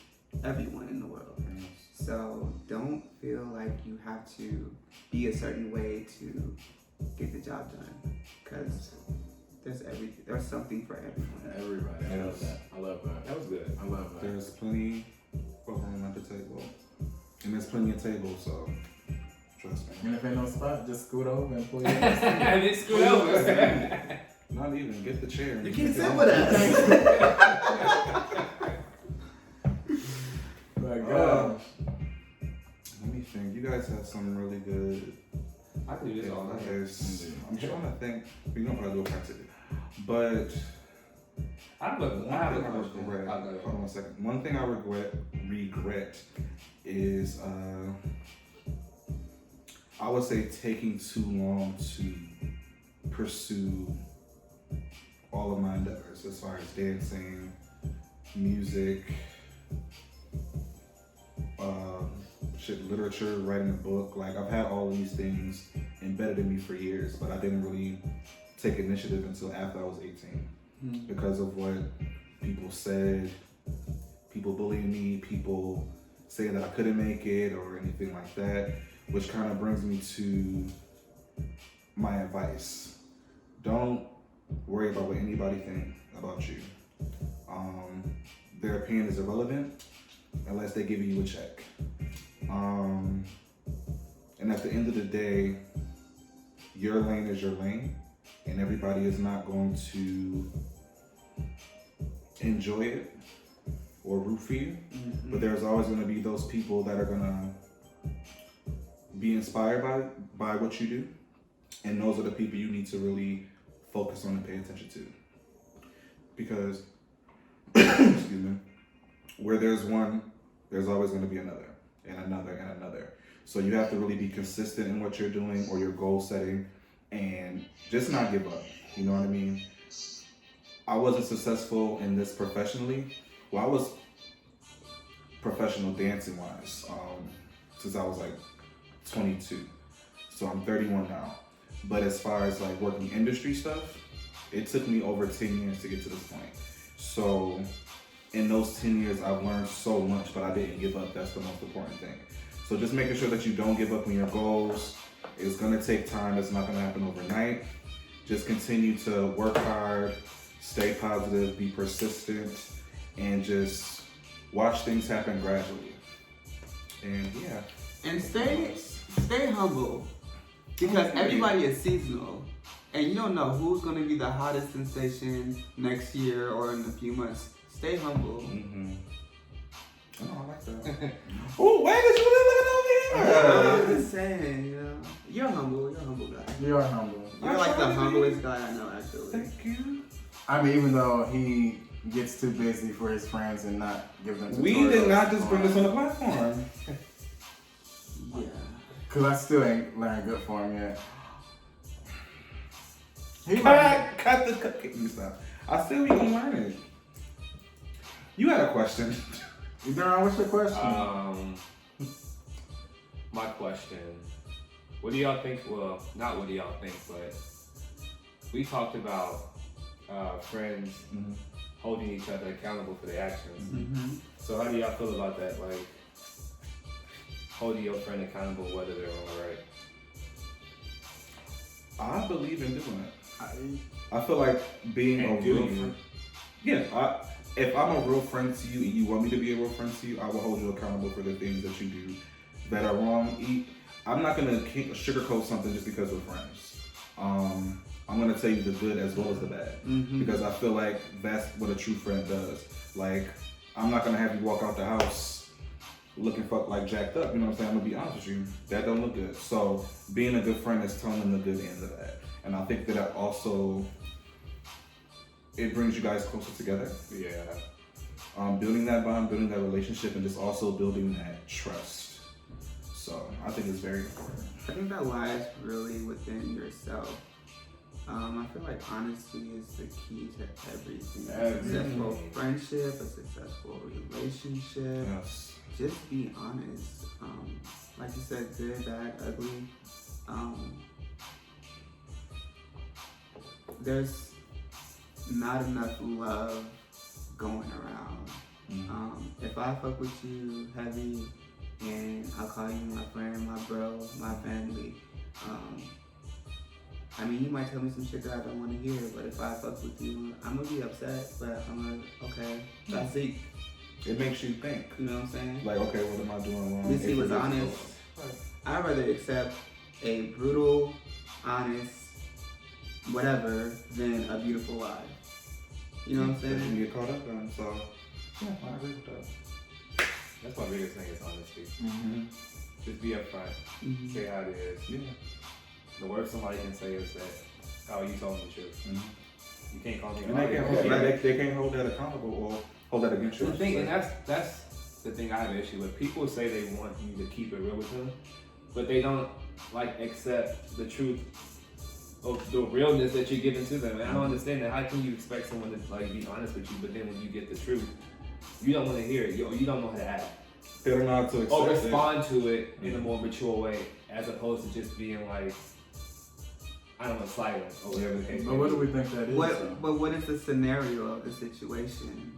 S2: everyone in the world. So don't feel like you have to be a certain way to get the job done, because there's something for everyone.
S3: Everybody. I love that. I love that.
S4: That was good.
S3: I love that.
S1: There's plenty of room at the table. And there's plenty of tables, so trust me.
S3: And if ain't no spot, just scoot over and pull your
S4: I didn't scoot over.
S1: Not even. Get the chair.
S2: You can sit with us.
S3: My gosh.
S1: Let me think. You guys have some really good.
S4: I can do this all night.
S1: I'm trying to think. We don't gotta do a practice. But
S4: I have a question.
S1: regret.
S4: I'll go.
S1: Hold on a second. One thing I regret is I would say taking too long to pursue all of my endeavors as far as dancing, music, literature, writing a book. Like, I've had all of these things embedded in me for years, but I didn't really take initiative until after I was 18 because of what people said, people bullying me, people saying that I couldn't make it or anything like that, which kind of brings me to my advice. Don't worry about what anybody thinks about you. Their opinion is irrelevant unless they give you a check. And at the end of the day, your lane is your lane, and everybody is not going to enjoy it or root for you. But there's always going to be those people that are going to be inspired by what you do, and those are the people you need to really focus on and pay attention to. Because, excuse me, where there's one, there's always going to be another, and another, and another. So you have to really be consistent in what you're doing or your goal setting, and just not give up. You know what I mean? I wasn't successful in this professionally. Well, I was professional dancing wise since I was like 22. So I'm 31 now. But as far as like working industry stuff, it took me over 10 years to get to this point. So in those 10 years, I've learned so much, but I didn't give up. That's the most important thing. So just making sure that you don't give up on your goals. It's gonna take time. It's not gonna happen overnight. Just continue to work hard, stay positive, be persistent, and just watch things happen gradually. And yeah.
S2: And stay humble, because everybody is seasonal, and you don't know who's gonna be the hottest sensation next year or in a few months. Stay humble.
S1: Oh, I like that. Oh, wait, did you live over here?
S2: I'm just saying, you know, you're humble. You're a humble guy.
S3: You are humble.
S2: You're like the humblest guy I know, actually.
S1: Thank you.
S3: I mean, even though he gets too busy for his friends and not give them tutorials.
S1: We did not just bring this on the platform.
S2: Yeah.
S3: Cause I still ain't learned good for him yet.
S1: Cut the stop. I still be gonna learn it. You had a question.
S3: Duran, what's your question?
S4: My question. What do y'all think? Well, not what do y'all think, but we talked about friends holding each other accountable for their actions. So how do y'all feel about that? Like holding your friend accountable whether they're wrong or right?
S1: I believe in doing it. I feel like being a real friend. Yeah, if I'm a real friend to you and you want me to be a real friend to you, I will hold you accountable for the things that you do that are wrong. I'm not gonna sugarcoat something just because we're friends. I'm gonna tell you the good as well as the bad, because I feel like that's what a true friend does. Like, I'm not gonna have you walk out the house looking like jacked up. You know what I'm saying? I'm gonna be honest with you. That don't look good. So being a good friend is telling them the good and the bad, and I think that also it brings you guys closer together.
S4: Yeah.
S1: Building that bond, building that relationship, and just also building that trust. So I think it's very important.
S2: I think that lies really within yourself. I feel like honesty is the key to everything. A successful friendship, a successful relationship.
S1: Yes.
S2: Just be honest. Like you said, good, bad, ugly. There's not enough love going around. If I fuck with you heavy and I'll call you my friend, my bro, my family, I mean, you might tell me some shit that I don't want to hear, but if I fuck with you, I'm gonna be upset, but I'm like, okay, that's Zeke.
S1: It makes you think.
S2: You know what I'm saying?
S1: Like, okay, what am I doing wrong?
S2: At least he was honest. I'd rather accept a brutal, honest, whatever, than a beautiful lie. You know what I'm saying?
S1: That you get caught up in. So, yeah, I agree with that.
S4: That's my biggest thing is honesty. Just be upfront. Say how it is.
S1: Yeah.
S4: The worst somebody can say is that, oh, you told me the truth. You can't call me a
S1: And they can't hold that accountable or hold that against you.
S4: The thing, and that's the thing I have an issue with. People say they want you to keep it real with them, but they don't like accept the truth of the realness that you're giving to them. And I don't understand that. How can you expect someone to like be honest with you, but then when you get the truth, you don't want to hear it. You don't know how to act.
S1: They don't know how to accept
S4: or respond to it in a more mature way, as opposed to just being like, I don't know, silent or whatever the case.
S3: But what do we think that is?
S2: But what is the scenario of the situation?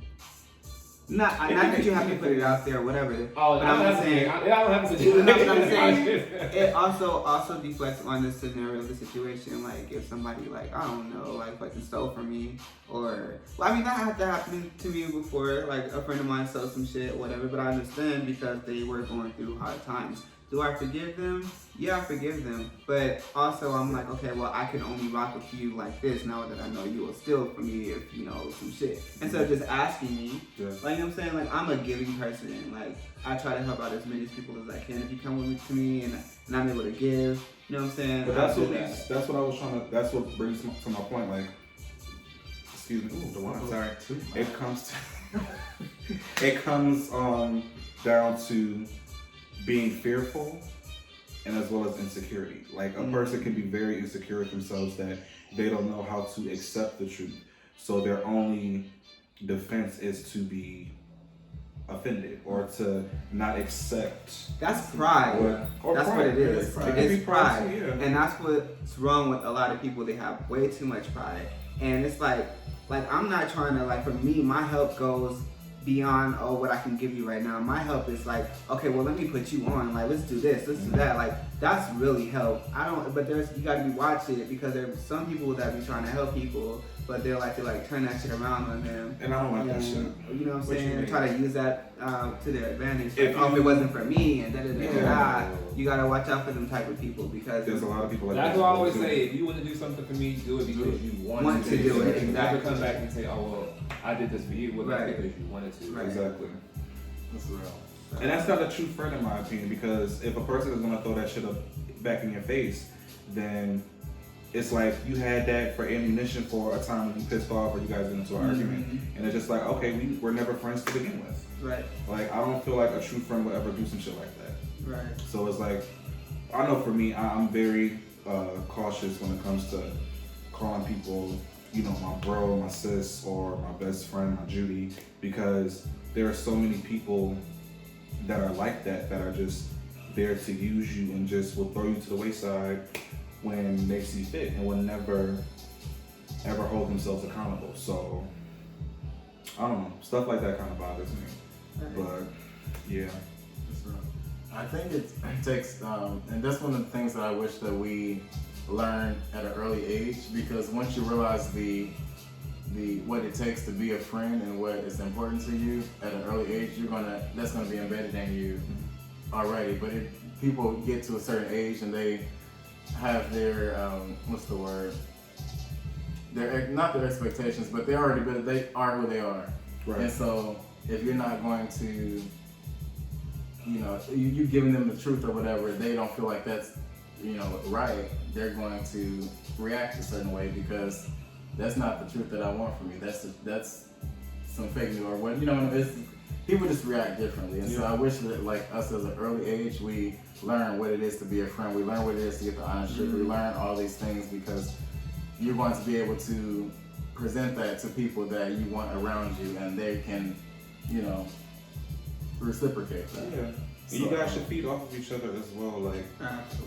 S2: Not
S1: It
S2: that
S1: can
S2: you
S1: be-
S2: have to put it out there or whatever.
S4: Oh,
S2: But I'm saying,
S4: I don't have to do
S2: you know what I'm
S4: it.
S2: saying? It also deflects on the scenario of the situation. Like if somebody like I don't know, like fucking stole from me, or well, I mean that had to happen to me before. Like a friend of mine stole some shit, whatever. But I understand because they were going through hard times. Do I forgive them? Yeah, I forgive them. But also I'm like, okay, well I can only rock with you like this now that I know you will steal from me if you know some shit. Instead of just asking me,
S1: Yeah.
S2: like you know what I'm saying? Like I'm a giving person. Like I try to help out as many people as I can. If you come with me to me and I'm able to give, you know what I'm saying?
S1: But
S2: I'll do that.
S1: that's what I was trying to. That's what brings me to my point. Like, excuse me. Ooh, the wine. Sorry. It comes to. It comes down to being fearful and as well as insecurity. Like a person can be very insecure with themselves that they don't know how to accept the truth. So their only defense is to be offended or to not accept.
S2: That's pride.
S1: Or
S2: That's
S1: pride.
S2: what it
S1: Yeah,
S2: is.
S1: it's pride.
S2: It's
S1: It can be
S2: pride.
S1: too, yeah.
S2: And that's what's wrong with a lot of people. They have way too much pride. And it's like I'm not trying to, like for me, my help goes beyond what I can give you right now. My help is like, okay, well let me put you on, like let's do this, let's do that. Like that's really help. But you gotta be watching it because there's some people that be trying to help people, but they're like turn that shit around on them.
S1: And I don't like that shit.
S2: You know what I'm
S1: What you
S2: saying?
S1: mean?
S2: Try to use that to their advantage.
S1: If
S2: Like, if
S1: you-
S2: it wasn't for me and
S1: Yeah.
S2: you gotta watch out for them type of people because
S1: There's a lot of people like
S4: That's
S1: that.
S4: what I always say. If you want to do something for me, do it because you want to do it.
S2: Exactly.
S4: Never come back and say, "Oh well, I did this for you." Well, that's
S2: Right.
S4: because you wanted to.
S2: Right.
S1: Exactly.
S3: That's real.
S1: And that's not a true friend in my opinion, because if a person is gonna throw that shit up back in your face, then it's like you had that for ammunition for a time when you pissed off or you guys get into an argument. And it's just like, okay, we were never friends to begin with.
S2: Right.
S1: Like I don't feel like a true friend would ever do some shit like that.
S2: Right.
S1: So it's like, I know for me, I'm very cautious when it comes to calling people, you know, my bro, my sis, or my best friend, my Judy, because there are so many people that are like that are just there to use you and just will throw you to the wayside when they see fit and will never ever hold themselves accountable. So I don't know, stuff like that kind of bothers me. But yeah.
S3: That's real. I think it takes, and that's one of the things that I wish that we learn at an early age, because once you realize the what it takes to be a friend and what is important to you at an early age, that's gonna be embedded in you already. But if people get to a certain age and they have their what's the word? Their not their expectations, but they are who they are.
S1: Right.
S3: And so if you're not going to, you know, you giving them the truth or whatever, they don't feel like that's, you know, right, they're going to react a certain way because that's not the truth that I want from you. That's some fake news or what, you know, people just react differently. And so I wish that like us as an early age, we learn what it is to be a friend. We learn what it is to get the honest truth. We learn all these things because you're going to be able to present that to people that you want around you and they can, you know, reciprocate that.
S1: Yeah. And you guys should feed off of each other as well. Like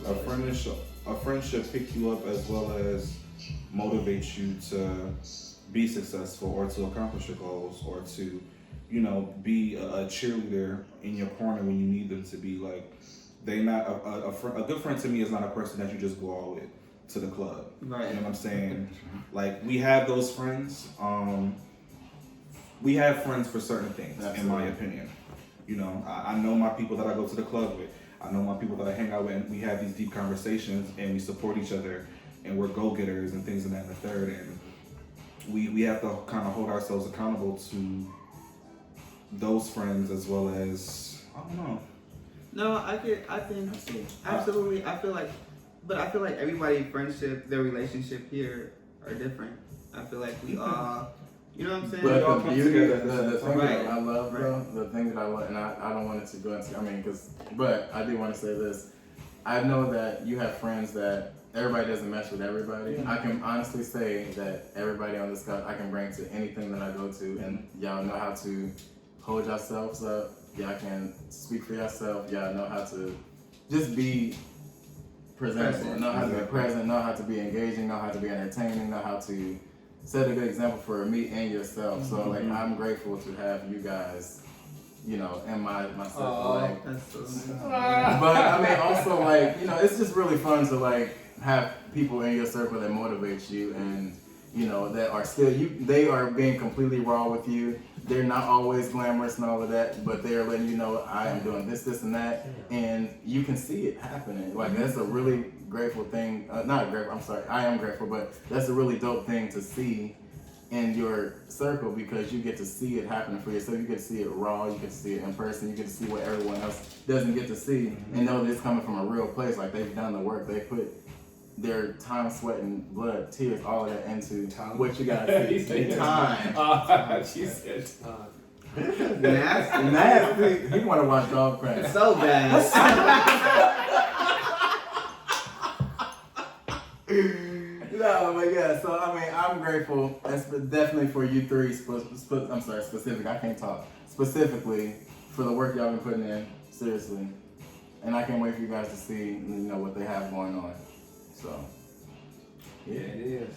S1: a friendship pick you up as well as motivate you to be successful or to accomplish your goals or to, you know, be a cheerleader in your corner when you need them to be. Like they not a good friend to me is not a person that you just go all with to the club.
S2: Right.
S1: You know what I'm saying? Like we have those friends. We have friends for certain things, in my opinion. You know, I know my people that I go to the club with. I know my people that I hang out with, and we have these deep conversations, and we support each other, and we're go-getters and things of that and the third. And we have to kind of hold ourselves accountable to those friends as well as, I don't know.
S2: No, I think absolutely. I feel like everybody friendship, their relationship here are different. I feel like we all, you know what I'm saying?
S1: We all
S3: But
S1: come
S3: the beauty,
S1: together.
S3: the thing
S2: Right.
S3: that I love, though, the thing that I love, and I don't want it to go into, but I do want to say this. I know that you have friends that everybody doesn't mesh with everybody.
S1: Yeah.
S3: I can honestly say that everybody on this couch I can bring to anything that I go to, and y'all know how to hold yourselves up. Y'all can speak for yourself. Y'all know how to just be presentable, know how to be present, know how to be engaging, know how to be entertaining, know how to set a good example for me and yourself. So like I'm grateful to have you guys, you know, in my circle. Like,
S2: That's so nice.
S3: but I mean also like, you know, it's just really fun to like have people in your circle that motivate you and you know, that are still they are being completely raw with you. They're not always glamorous and all of that, but they're letting you know I am doing this, and that, and you can see it happening. Like that's a really grateful thing. Not grateful. I'm sorry. I am grateful, but that's a really dope thing to see in your circle because you get to see it happening for yourself. You get to see it raw. You get to see it in person. You get to see what everyone else doesn't get to see, and know that it's coming from a real place. Like they've done the work. They put their time, sweat, and blood, tears, all of that into what you gotta see. Time.
S4: She said time.
S2: Nasty.
S3: He wanna watch dog practice.
S2: So bad.
S3: No, but yeah, so I mean, I'm grateful, definitely for you three, specific, I can't talk, specifically for the work y'all been putting in, seriously. And I can't wait for you guys to see, you know, what they have going on. So,
S4: Yeah, it is.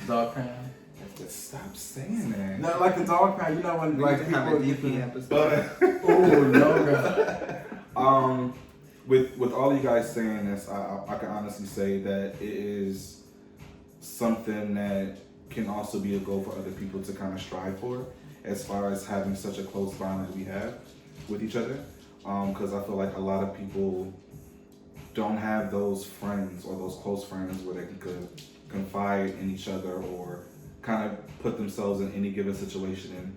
S3: Dog pound.
S1: Just stop saying that.
S3: No, like the dog pound, you know when
S2: We
S3: like
S2: need to have a
S3: people
S2: DP episode.
S3: oh no God.
S1: With all you guys saying this, I can honestly say that it is something that can also be a goal for other people to kind of strive for, as far as having such a close bond that we have with each other. Because I feel like a lot of people don't have those friends or those close friends where they can confide in each other or kind of put themselves in any given situation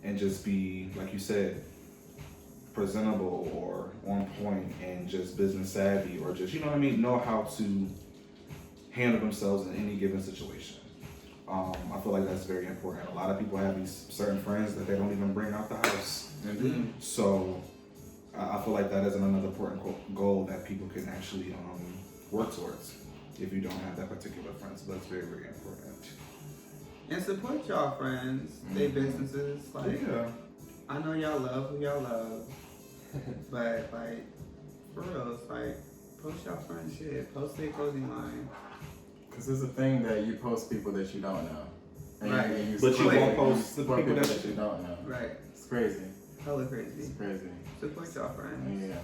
S1: and just be, like you said, presentable or on point and just business savvy or just, you know what I mean, know how to handle themselves in any given situation. I feel like that's very important. A lot of people have these certain friends that they don't even bring out the house.
S3: Mm-hmm.
S1: So I feel like that is another important goal that people can actually work towards if you don't have that particular friend. So that's very, very important.
S2: And support y'all friends, their businesses. Like,
S1: Yeah.
S2: I know y'all love who y'all love, but like, for real, it's like, post y'all friend shit, post their clothing line.
S3: Because it's a thing that you post people that you don't know. And
S2: Right.
S1: But you
S3: support
S1: won't
S3: people-
S1: post the
S3: support
S1: people
S3: people
S1: that
S3: you don't know.
S2: Right.
S3: It's crazy.
S2: Hella crazy.
S3: It's crazy.
S2: Support y'all friends.
S3: Yeah.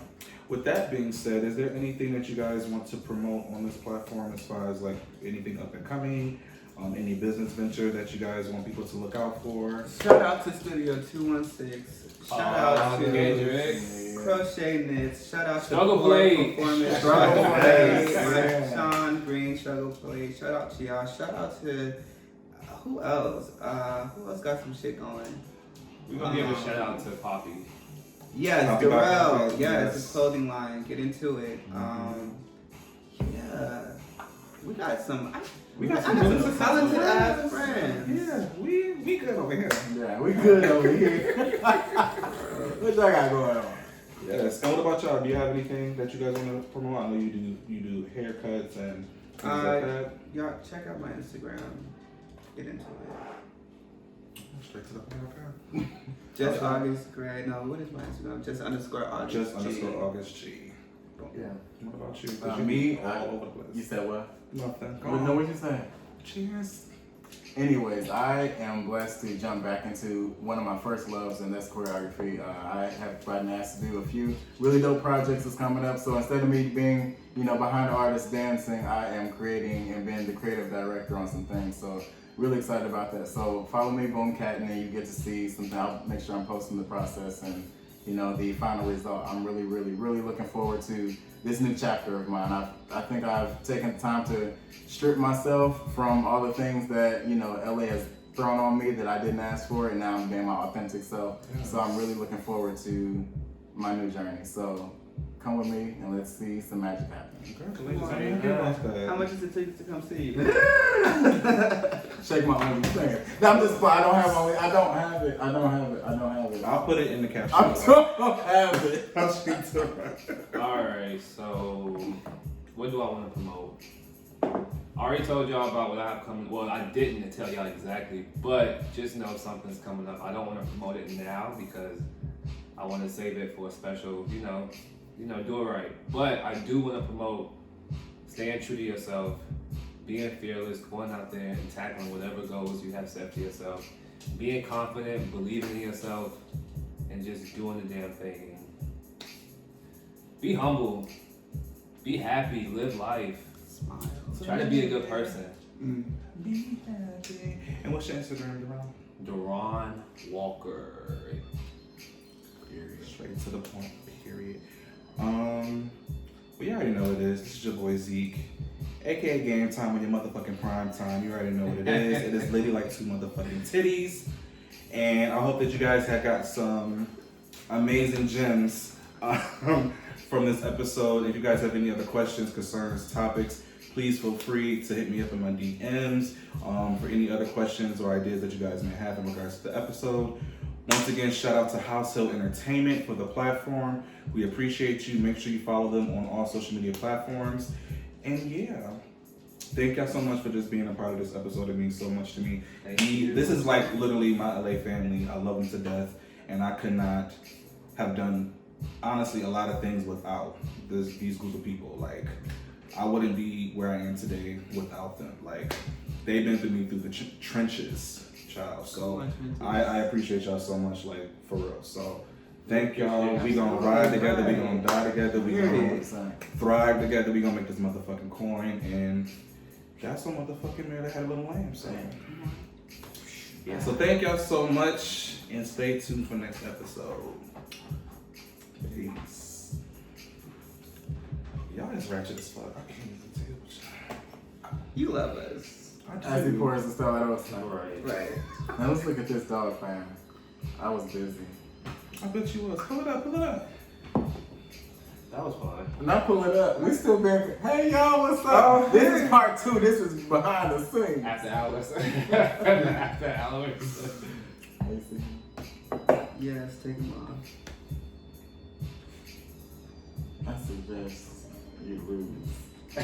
S1: With that being said, is there anything that you guys want to promote on this platform as far as like anything up and coming? Any business venture that you guys want people to look out for?
S2: Shout out to Studio 216. Shout out to
S3: Yeah.
S2: Crochet Knits. Shout out to
S4: Struggle
S2: Core
S4: Blade.
S2: Performance.
S3: Struggle Blade. Yeah.
S2: Sean Green, Struggle Blade. Shout out to y'all. Shout out to who else? Who else got some shit going?
S4: We're gonna give a shout out to Poppy.
S2: Yes,
S1: Poppy
S2: Darrell.
S1: Poppy,
S2: Yes,
S1: yes.
S2: his clothing line. Get into it. Yeah, we got some. I got some talented ass friends.
S1: Yeah, we good over here.
S3: Yeah, we good over here. What y'all got going on?
S1: Yes. And what about y'all? Do you have anything that you guys want to promote? I know you do haircuts and things like that.
S2: Y'all check out my Instagram. Get into it.
S1: Straight to the point.
S2: Just August Gray. No, what is my Instagram? Just underscore August.
S1: Just
S2: G.
S1: underscore August G.
S3: Yeah.
S1: What about you? 'Cause you
S3: Me,
S1: all over the place.
S3: You said what?
S1: Nothing. Go
S3: No,
S1: on.
S3: what you say?
S1: Cheers.
S3: Anyways, I am blessed to jump back into one of my first loves, and that's choreography. I have gotten asked to do a few really dope projects that's coming up. So instead of me being, behind the artist dancing, I am creating and being the creative director on some things. So really excited about that. So follow me, Boom Cat, and then you get to see something. I'll make sure I'm posting the process and the final result. I'm really, really, really looking forward to this new chapter of mine. I think I've taken the time to strip myself from all the things that, LA has thrown on me that I didn't ask for, and now I'm being my authentic self.
S1: Yes.
S3: So I'm really looking forward to my new journey. So come with me and let's see some magic happen.
S1: Congratulations.
S2: Come on,
S1: I didn't
S2: man.
S1: hear about that.
S2: How much does it take to come see you?
S3: Shake my only finger. No, I'm just I don't have it.
S1: I'll put it in the caption.
S3: I don't have it.
S1: I'll speak to her.
S4: Alright, so what do I want to promote? I already told y'all about what I have coming. Well, I didn't tell y'all exactly, but just know something's coming up. I don't want to promote it now because I want to save it for a special, do it right. But I do want to promote staying true to yourself, being fearless, going out there and tackling whatever goals you have set for yourself, being confident, believing in yourself, and just doing the damn thing. Be humble, be happy, live life,
S2: Smile.
S4: try to be a good person.
S1: Be happy. And what's your Instagram, Deron?
S4: Deron Walker.
S1: Period. Straight to the point. Period. Well, you already know what it is. This is your boy Zeke, aka GameTime on your motherfucking prime time. You already know what it is. It is lady like two motherfucking titties, and I hope that you guys have got some amazing gems from this episode. If you guys have any other questions, concerns, topics, please feel free to hit me up in my DMs for any other questions or ideas that you guys may have in regards to the episode. Once again, shout out to HausHill Entertainment for the platform. We appreciate you. Make sure you follow them on all social media platforms. And yeah, thank y'all so much for just being a part of this episode. It means so much to me.
S4: Thank you.
S1: This is like literally my LA family. I love them to death. And I could not have done, honestly, a lot of things without these group of people. Like, I wouldn't be where I am today without them. Like, they've been through me through the trenches. Child. So I appreciate y'all so much, like, for real. So thank y'all. We gonna ride together. We gonna die together. We gonna thrive together. We gonna make this motherfucking coin. And got some motherfucking man that had a little lame. So yeah. So thank y'all so much, and stay tuned for next episode. Peace. Y'all is ratchet as fuck. I can't even tell what y'all.
S2: You love us.
S3: As he pours the stuff out of
S2: Right.
S3: Now let's look at this dog, fam. I was busy.
S1: I bet you was. Pull it up, pull it up.
S4: That was fun.
S3: Not pull it up. We still been. Hey y'all, what's up? This is part 2. This is behind the scenes.
S4: After hours. After hours.
S2: Yes, take them off.
S3: I suggest you lose. I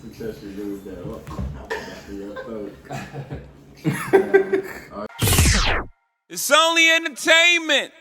S3: suggest you lose that one.
S5: It's only entertainment.